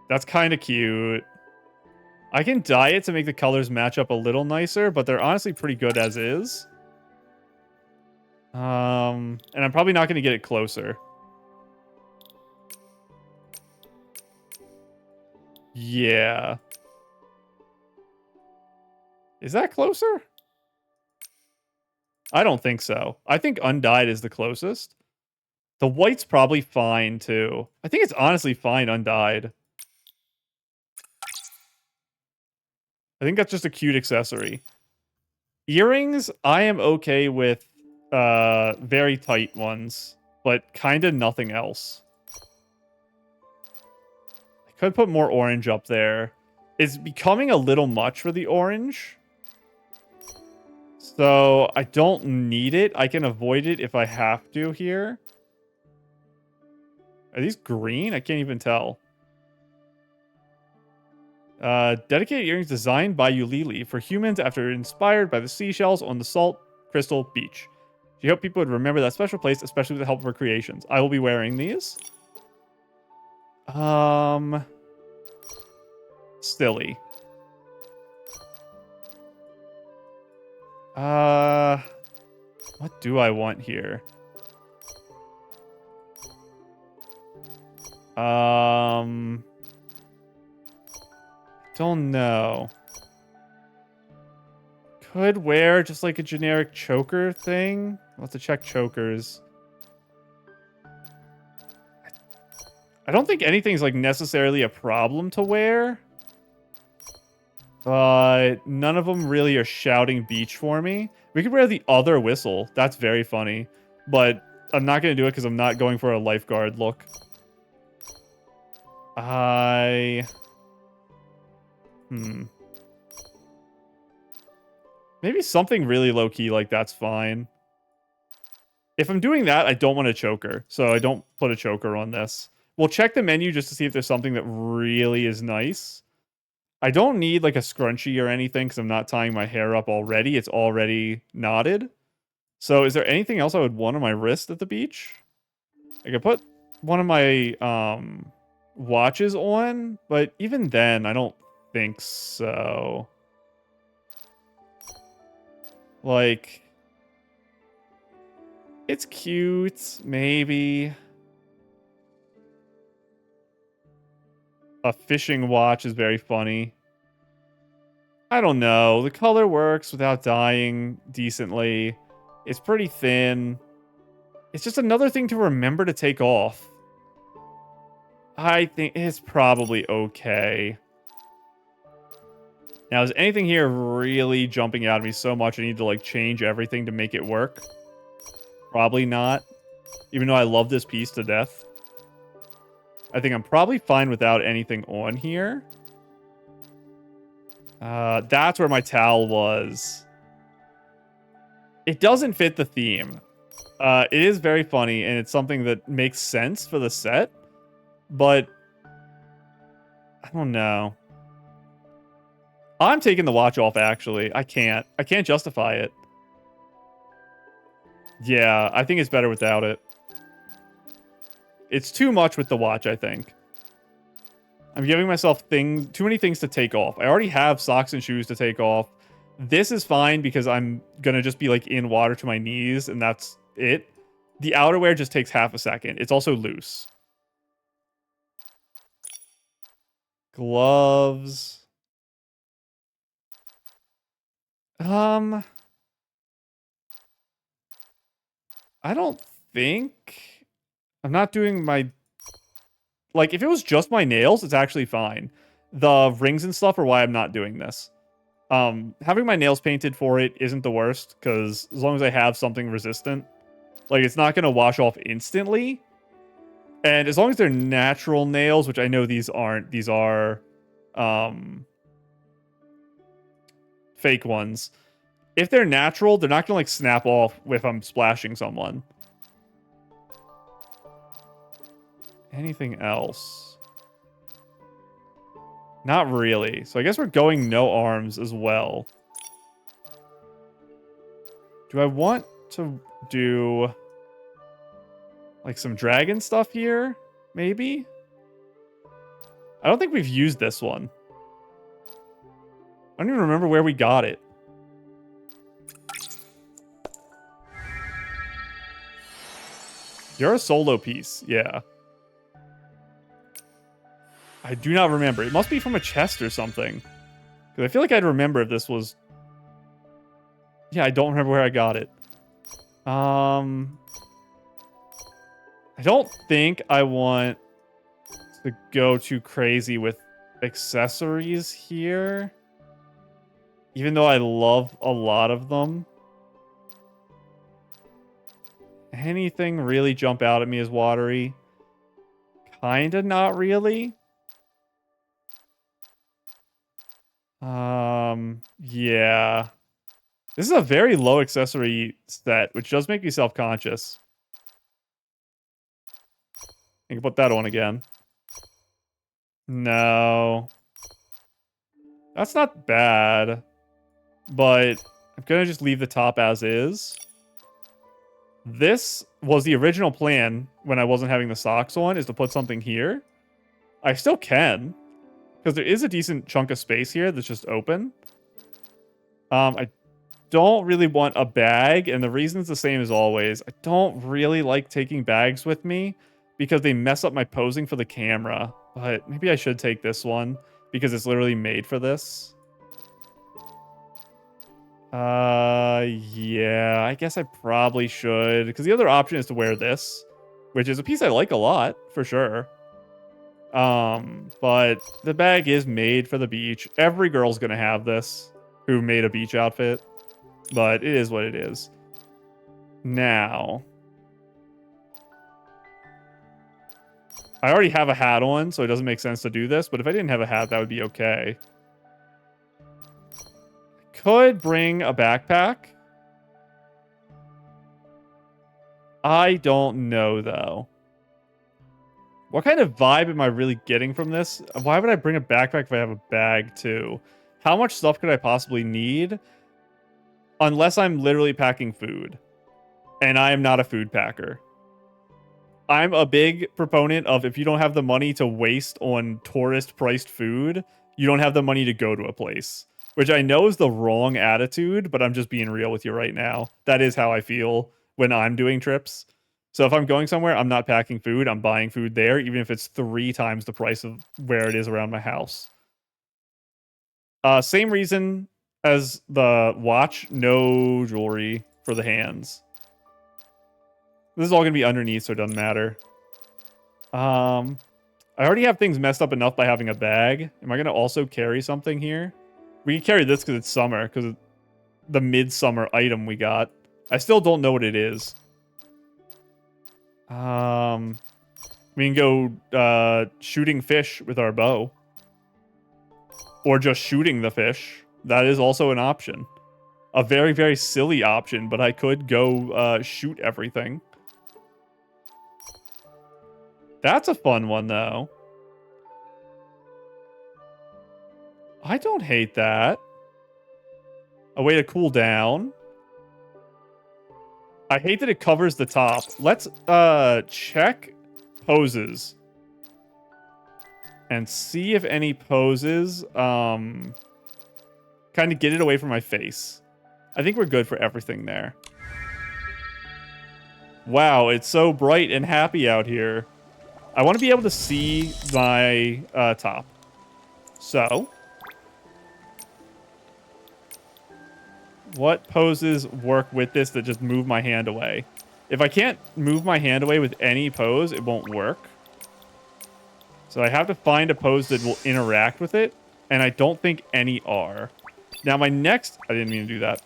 That's kind of cute. I can dye it to make the colors match up a little nicer, but they're honestly pretty good as is. And I'm probably not going to get it closer. Yeah. Is that closer? I don't think so. I think undyed is the closest. The white's probably fine, too. I think it's honestly fine undyed. I think that's just a cute accessory. Earrings, I am okay with very tight ones, but kind of nothing else. I could put more orange up there. It's becoming a little much for the orange. So I don't need it. I can avoid it if I have to here. Are these green? I can't even tell. Dedicated earrings designed by Yulili for humans after inspired by the seashells on the Salt Crystal Beach. She hoped people would remember that special place, especially with the help of her creations. I will be wearing these. Silly. What do I want here? Don't know. Could wear just like a generic choker thing. I'll have to check chokers. I don't think anything's like necessarily a problem to wear. But none of them really are shouting beach for me. We could wear the other whistle. That's very funny. But I'm not going to do it because I'm not going for a lifeguard look. I... Maybe something really low-key like that's fine. If I'm doing that, I don't want a choker, so I don't put a choker on this. We'll check the menu just to see if there's something that really is nice. I don't need like a scrunchie or anything because I'm not tying my hair up already. It's already knotted. So is there anything else I would want on my wrist at the beach? I could put one of my watches on, but even then, I don't think so. Like, it's cute, maybe. A fishing watch is very funny. I don't know. The color works without dyeing decently. It's pretty thin. It's just another thing to remember to take off. I think it's probably okay. Now, is anything here really jumping out at me so much I need to, like, change everything to make it work? Probably not. Even though I love this piece to death. I think I'm probably fine without anything on here. That's where my towel was. It doesn't fit the theme. It is very funny, and it's something that makes sense for the set. But, I don't know. I'm taking the watch off, actually. I can't justify it. Yeah, I think it's better without it. It's too much with the watch, I think. I'm giving myself too many things to take off. I already have socks and shoes to take off. This is fine because I'm gonna just be like in water to my knees, and that's it. The outerwear just takes half a second. It's also loose. Gloves. I don't think... I'm not doing my... Like, if it was just my nails, it's actually fine. The rings and stuff are why I'm not doing this. Having my nails painted for it isn't the worst, because as long as I have something resistant, like, it's not going to wash off instantly. And as long as they're natural nails, which I know these aren't, these are fake ones. If they're natural, they're not going to, like, snap off if I'm splashing someone. Anything else? Not really. So I guess we're going no arms as well. Do I want to do like some dragon stuff here? Maybe? I don't think we've used this one. I don't even remember where we got it. You're a solo piece. Yeah. I do not remember. It must be from a chest or something. Because I feel like I'd remember if this was... Yeah, I don't remember where I got it. I don't think I want to go too crazy with accessories here. Even though I love a lot of them. Anything really jump out at me as watery? Kinda not really. Yeah. This is a very low accessory set, which does make me self-conscious. I can put that on again. No. That's not bad. But I'm gonna just leave the top as is. This was the original plan when I wasn't having the socks on, is to put something here. I still can. Because there is a decent chunk of space here that's just open. I don't really want a bag, and the reason's the same as always. I don't really like taking bags with me because they mess up my posing for the camera. But maybe I should take this one because it's literally made for this. Yeah, I guess I probably should, because the other option is to wear this, which is a piece I like a lot, for sure. But the bag is made for the beach. Every girl's gonna have this who made a beach outfit, but it is what it is. Now, I already have a hat on, so it doesn't make sense to do this. But if I didn't have a hat, that would be okay. Could bring a backpack. I don't know, though. What kind of vibe am I really getting from this? Why would I bring a backpack if I have a bag, too? How much stuff could I possibly need? Unless I'm literally packing food. And I am not a food packer. I'm a big proponent of if you don't have the money to waste on tourist-priced food, you don't have the money to go to a place. Which I know is the wrong attitude, but I'm just being real with you right now. That is how I feel when I'm doing trips. So if I'm going somewhere, I'm not packing food. I'm buying food there, even if it's 3 times the price of where it is around my house. Same reason as the watch. No jewelry for the hands. This is all going to be underneath, so it doesn't matter. I already have things messed up enough by having a bag. Am I going to also carry something here? We can carry this because it's summer, because the midsummer item we got. I still don't know what it is. We can go shooting fish with our bow. Or just shooting the fish. That is also an option. A very, very silly option, but I could go shoot everything. That's a fun one, though. I don't hate that. A way to cool down. I hate that it covers the top. Let's check poses. And see if any poses kind of get it away from my face. I think we're good for everything there. Wow, it's so bright and happy out here. I want to be able to see my top. So, what poses work with this that just move my hand away? If I can't move my hand away with any pose, it won't work. So I have to find a pose that will interact with it, and I don't think any are. Now my next... I didn't mean to do that.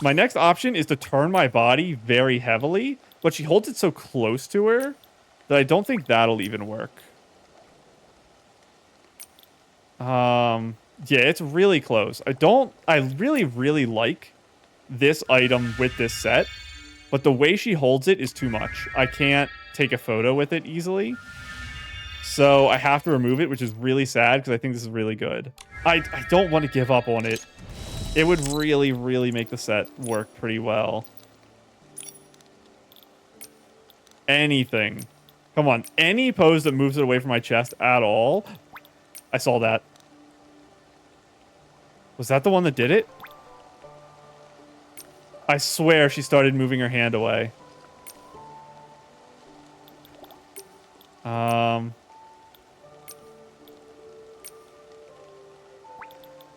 My next option is to turn my body very heavily, but she holds it so close to her that I don't think that'll even work. Yeah, it's really close. I really, really like this item with this set, but the way she holds it is too much. I can't take a photo with it easily. So I have to remove it, which is really sad because I think this is really good. I don't want to give up on it. It would really, really make the set work pretty well. Anything. Come on. Any pose that moves it away from my chest at all. I saw that. Was that the one that did it? I swear she started moving her hand away.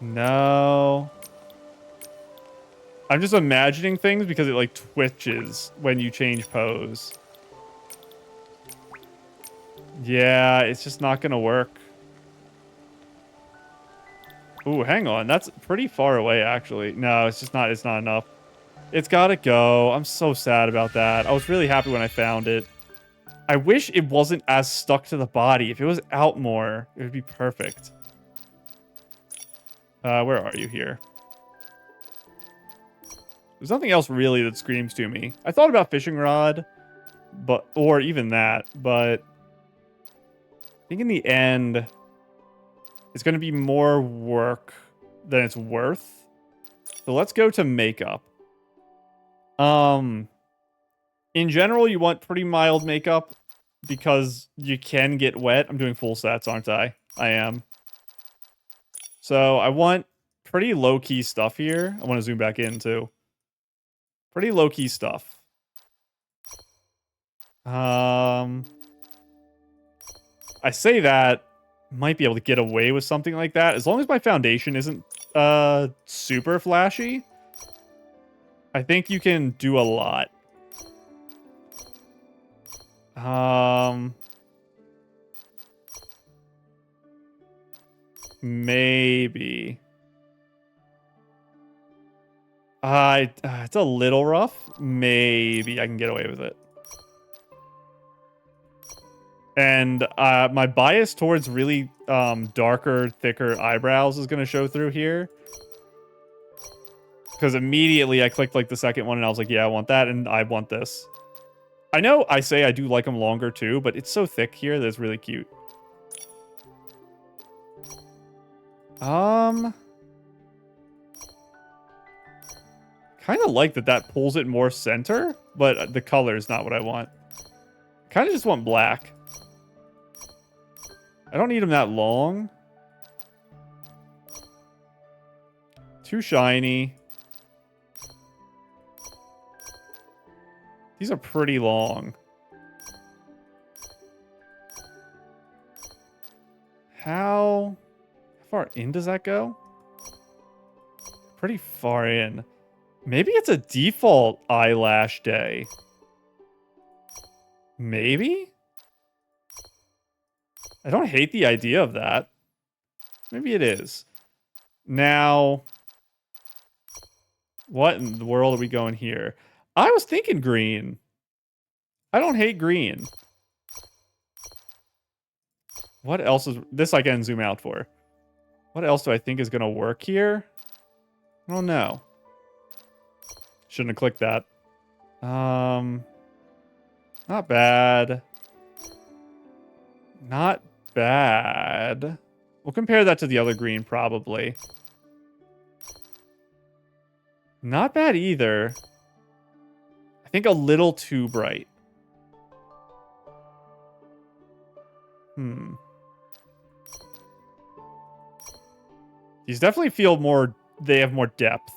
No. I'm just imagining things because it, like, twitches when you change pose. Yeah, it's just not gonna work. Ooh, hang on. That's pretty far away, actually. No, it's just not... It's not enough. It's gotta go. I'm so sad about that. I was really happy when I found it. I wish it wasn't as stuck to the body. If it was out more, it would be perfect. Where are you here? There's nothing else really that screams to me. I thought about fishing rod, but... Or even that, but... I think in the end... It's going to be more work than it's worth. So let's go to makeup. In general, you want pretty mild makeup because you can get wet. I'm doing full sets, aren't I? I am. So I want pretty low-key stuff here. I want to zoom back in, too. Pretty low-key stuff. I say that... Might be able to get away with something like that. As long as my foundation isn't super flashy, I think you can do a lot. Maybe. It's a little rough. Maybe I can get away with it. And my bias towards really darker, thicker eyebrows is going to show through here. Because immediately I clicked like the second one and I was like, yeah, I want that and I want this. I know I say I do like them longer too, but it's so thick here that it's really cute. Kind of like that pulls it more center, but the color is not what I want. Kind of just want black. I don't need them that long. Too shiny. These are pretty long. How far in does that go? Pretty far in. Maybe it's a default eyelash day. Maybe? I don't hate the idea of that. Maybe it is. Now, what in the world are we going here? I was thinking green. I don't hate green. What else is... This I can zoom out for. What else do I think is going to work here? I don't know. Shouldn't have clicked that. Not bad. Not bad. We'll compare that to the other green, probably. Not bad either. I think a little too bright. These definitely feel more... They have more depth.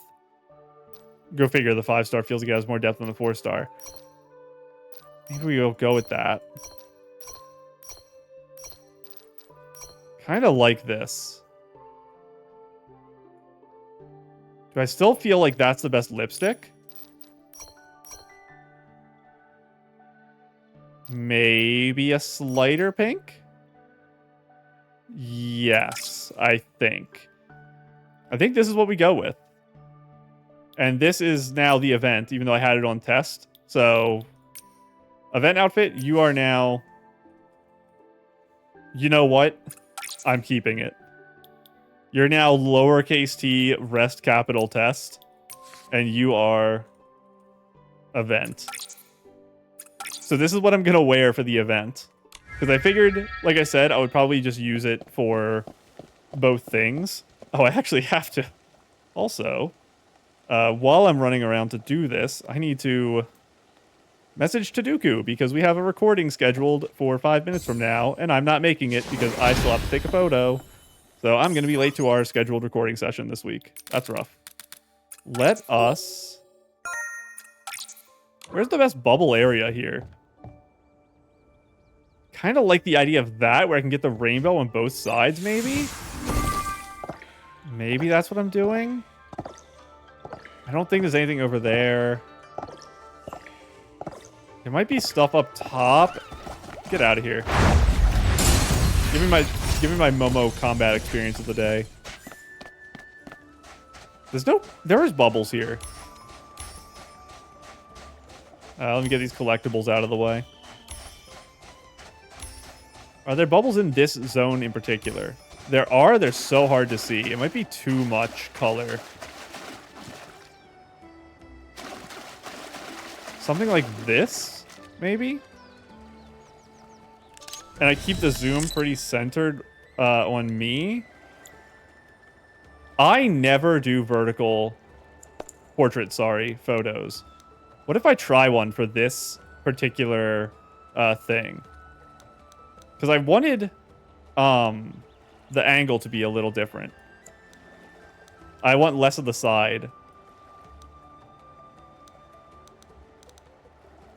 Go figure, the 5-star feels like it has more depth than the 4-star. Maybe we'll go with that. Kind of like this. Do I still feel like that's the best lipstick? Maybe a slighter pink? Yes, I think. I think this is what we go with. And this is now the event, even though I had it on test. So, event outfit, you are now... You know what? I'm keeping it. You're now lowercase t, rest capital test. And you are... event. So this is what I'm going to wear for the event. Because I figured, like I said, I would probably just use it for both things. Oh, I actually have to... Also... while I'm running around to do this, I need to message to Dooku because we have a recording scheduled for 5 minutes from now, and I'm not making it because I still have to take a photo. So I'm going to be late to our scheduled recording session this week. That's rough. Let us... Where's the best bubble area here? Kind of like the idea of that, where I can get the rainbow on both sides, maybe? Maybe that's what I'm doing? I don't think there's anything over there. There might be stuff up top. Get out of here. Give me my Momo combat experience of the day. There is bubbles here. Let me get these collectibles out of the way. Are there bubbles in this zone in particular? There are. They're so hard to see. It might be too much color. Something like this, maybe? And I keep the zoom pretty centered on me. I never do vertical photos. What if I try one for this particular thing? Because I wanted the angle to be a little different. I want less of the side.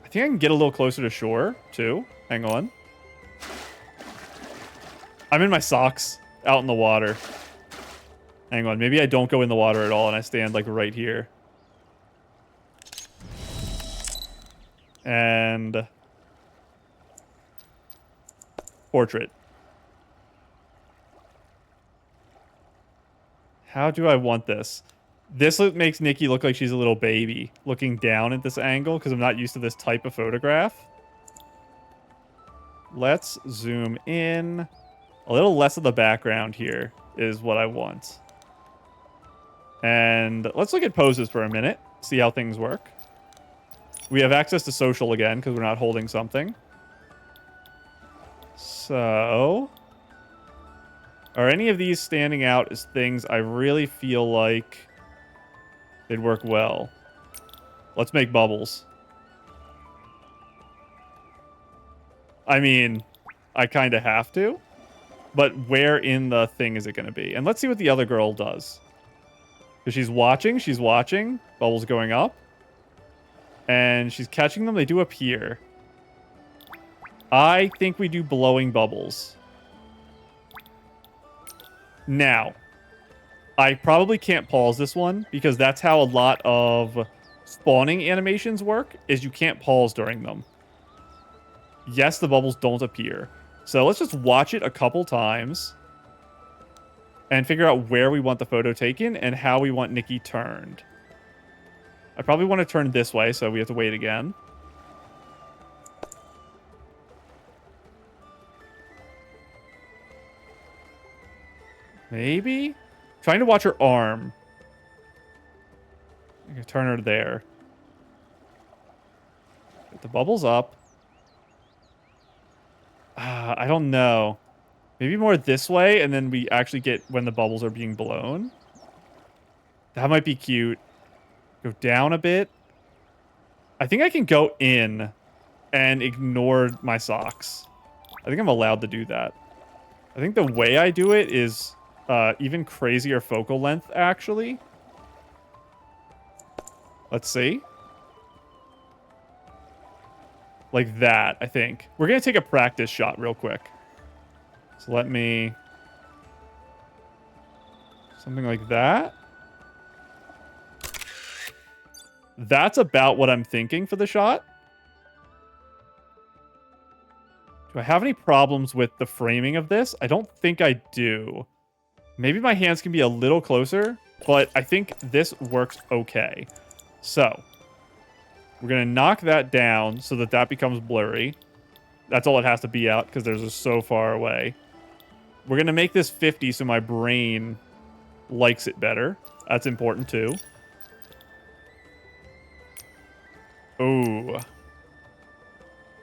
I think I can get a little closer to shore, too. Hang on. I'm in my socks, out in the water. Hang on, maybe I don't go in the water at all and I stand, like, right here. And... portrait. How do I want this? This makes Nikki look like she's a little baby, looking down at this angle, because I'm not used to this type of photograph. let's zoom in. A little less of the background here is what I want. And let's look at poses for a minute. See how things work. We have access to social again because we're not holding something. So, are any of these standing out as things I really feel like they'd work well? Let's make bubbles. I mean, I kind of have to. But where in the thing is it going to be? And let's see what the other girl does. Because she's watching. She's watching. Bubbles going up. And she's catching them. They do appear. I think we do blowing bubbles. Now, I probably can't pause this one because that's how a lot of spawning animations work, is you can't pause during them. Yes, the bubbles don't appear. So let's just watch it a couple times and figure out where we want the photo taken and how we want Nikki turned. I probably want to turn this way, so we have to wait again. Maybe? Trying to watch her arm. I can turn her there. Get the bubbles up. I don't know. Maybe more this way, and then we actually get when the bubbles are being blown. That might be cute. Go down a bit. I think I can go in and ignore my socks. I think I'm allowed to do that. I think the way I do it is even crazier focal length, actually. Let's see. Like that, I think. We're going to take a practice shot real quick. So let me... Something like that. That's about what I'm thinking for the shot. Do I have any problems with the framing of this? I don't think I do. Maybe my hands can be a little closer, but I think this works okay. So, we're going to knock that down so that that becomes blurry. That's all it has to be out because they're just so far away. We're going to make this 50 so my brain likes it better. That's important too. Ooh.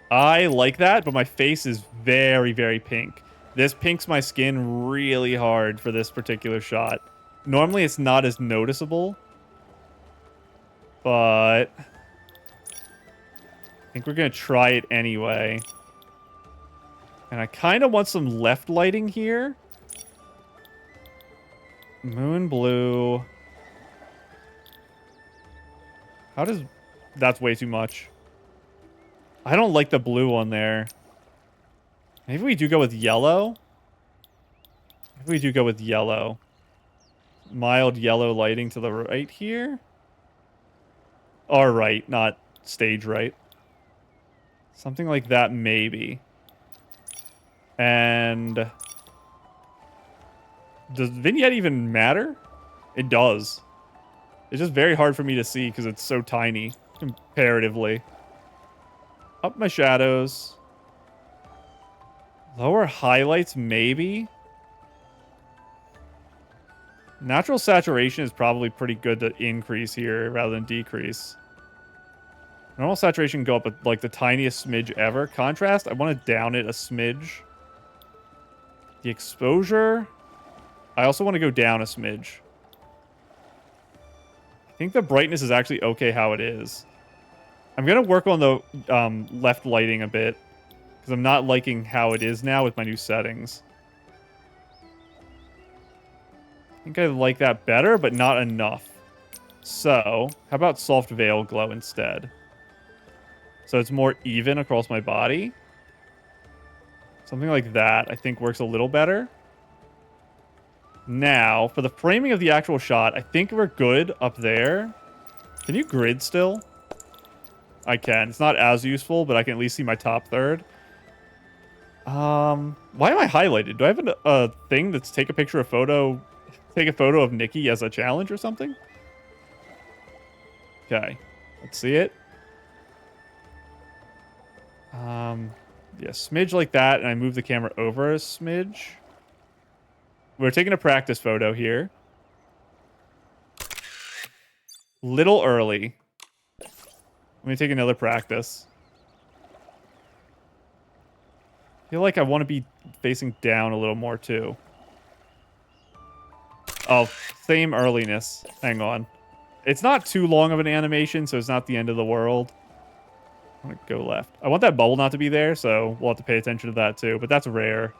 I like that, but my face is very, very pink. This pinks my skin really hard for this particular shot. Normally, it's not as noticeable. But I think we're going to try it anyway. And I kind of want some left lighting here. Moon blue. How does... That's way too much. I don't like the blue on there. Maybe we do go with yellow. Maybe we do go with yellow. Mild yellow lighting to the right here. Or right, not stage right. Something like that, maybe. And... Does vignette even matter? It does. It's just very hard for me to see because it's so tiny, comparatively. Up my shadows. Lower highlights, maybe? Natural saturation is probably pretty good to increase here rather than decrease. Normal saturation go up at like the tiniest smidge ever. Contrast, I want to down it a smidge. The exposure, I also want to go down a smidge. I think the brightness is actually okay how it is. I'm going to work on the left lighting a bit because I'm not liking how it is now with my new settings. I think I like that better, but not enough. So, how about soft veil glow instead? So it's more even across my body. Something like that I think works a little better. Now, for the framing of the actual shot, I think we're good up there. Can you grid still? I can. It's not as useful, but I can at least see my top third. Why am I highlighted? Do I have a thing that's take a photo of Nikki as a challenge or something? Okay. Let's see it. Yeah, smidge like that, and I move the camera over a smidge. We're taking a practice photo here. Little early. Let me take another practice. I feel like I want to be facing down a little more, too. Oh, same earliness. Hang on. It's not too long of an animation, so it's not the end of the world. I'm going to go left. I want that bubble not to be there, so we'll have to pay attention to that, too. But that's rare.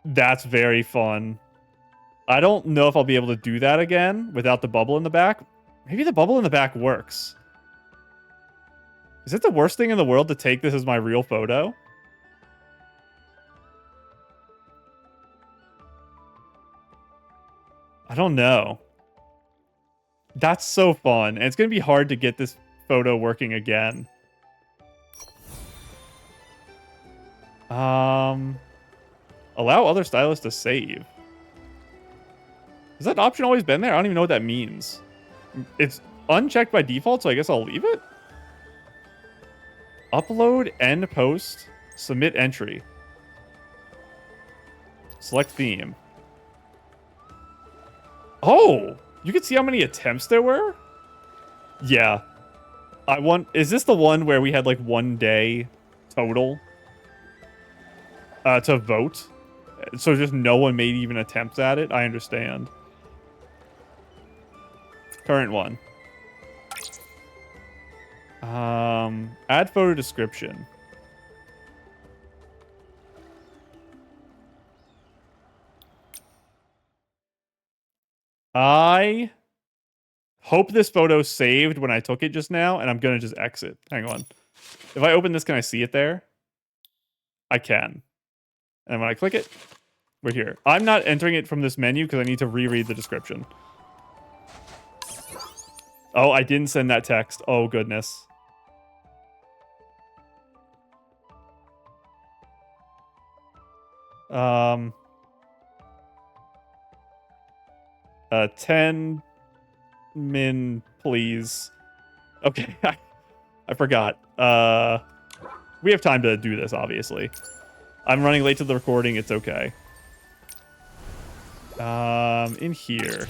That's very fun. I don't know if I'll be able to do that again without the bubble in the back. Maybe the bubble in the back works. Is it the worst thing in the world to take this as my real photo? I don't know. That's so fun. And it's going to be hard to get this photo working again. Allow other stylists to save. Has that option always been there? I don't even know what that means. It's unchecked by default, so I guess I'll leave it. Upload, end post, submit entry. Select theme. Oh, you can see how many attempts there were? Yeah. Is this the one where we had like 1 day total to vote? So just no one made even attempts at it? I understand. Current one. Add photo description. I hope this photo saved when I took it just now, and I'm going to just exit. Hang on. If I open this, can I see it there? I can. And when I click it, we're here. I'm not entering it from this menu because I need to reread the description. Oh, I didn't send that text. Oh, goodness. Um... 10 min, please. Okay, I forgot. We have time to do this, obviously. I'm running late to the recording. It's okay. In here.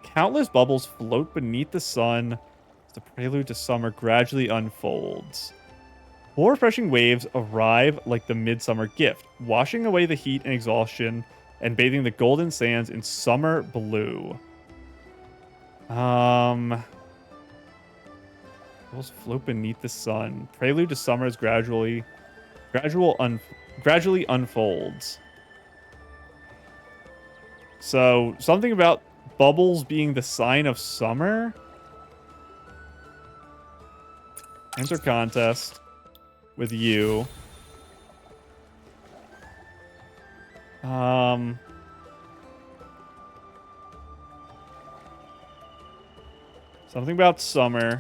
Countless bubbles float beneath the sun as the prelude to summer gradually unfolds. More refreshing waves arrive like the midsummer gift, washing away the heat and exhaustion and bathing the golden sands in summer blue. Bubbles float beneath the sun. Prelude to summer is gradually unfolds. So, something about bubbles being the sign of summer? Enter contest with you. Something about summer.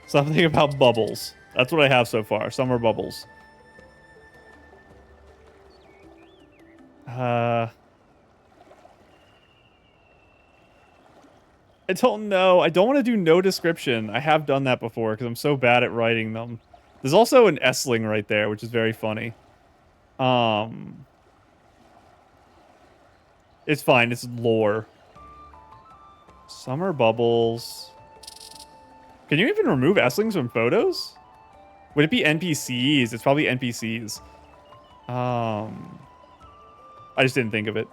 Something about bubbles. That's what I have so far. Summer bubbles. I don't know. I don't want to do no description. I have done that before because I'm so bad at writing them. There's also an S-ling right there, which is very funny. It's fine. It's lore. Summer bubbles. Can you even remove S-lings from photos? Would it be NPCs? It's probably NPCs. I just didn't think of it.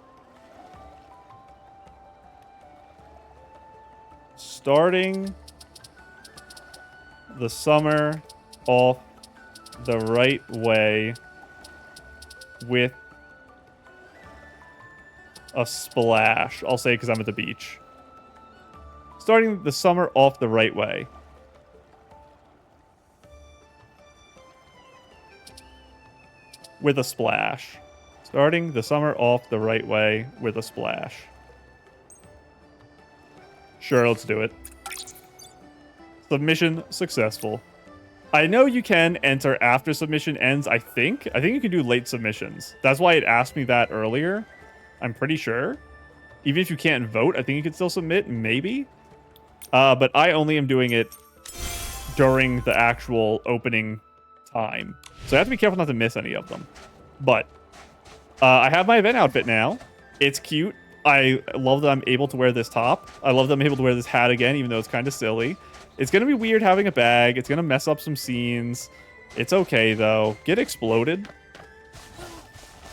Starting the summer off the right way with a splash. I'll say because I'm at the beach. Starting the summer off the right way. With a splash. Starting the summer off the right way with a splash. Sure, let's do it. Submission successful. I know you can enter after submission ends, I think. I think you can do late submissions. That's why it asked me that earlier. I'm pretty sure. Even if you can't vote, I think you can still submit, maybe. But I only am doing it during the actual opening time. So I have to be careful not to miss any of them. But I have my event outfit now. It's cute. I love that I'm able to wear this top. I love that I'm able to wear this hat again, even though it's kind of silly. It's going to be weird having a bag. It's going to mess up some scenes. It's okay, though. Get exploded.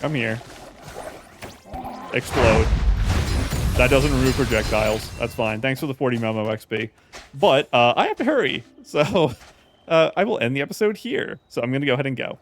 Come here. Explode. That doesn't remove projectiles. That's fine. Thanks for the 40 Momo XP. But I have to hurry. So I will end the episode here. So I'm going to go ahead and go.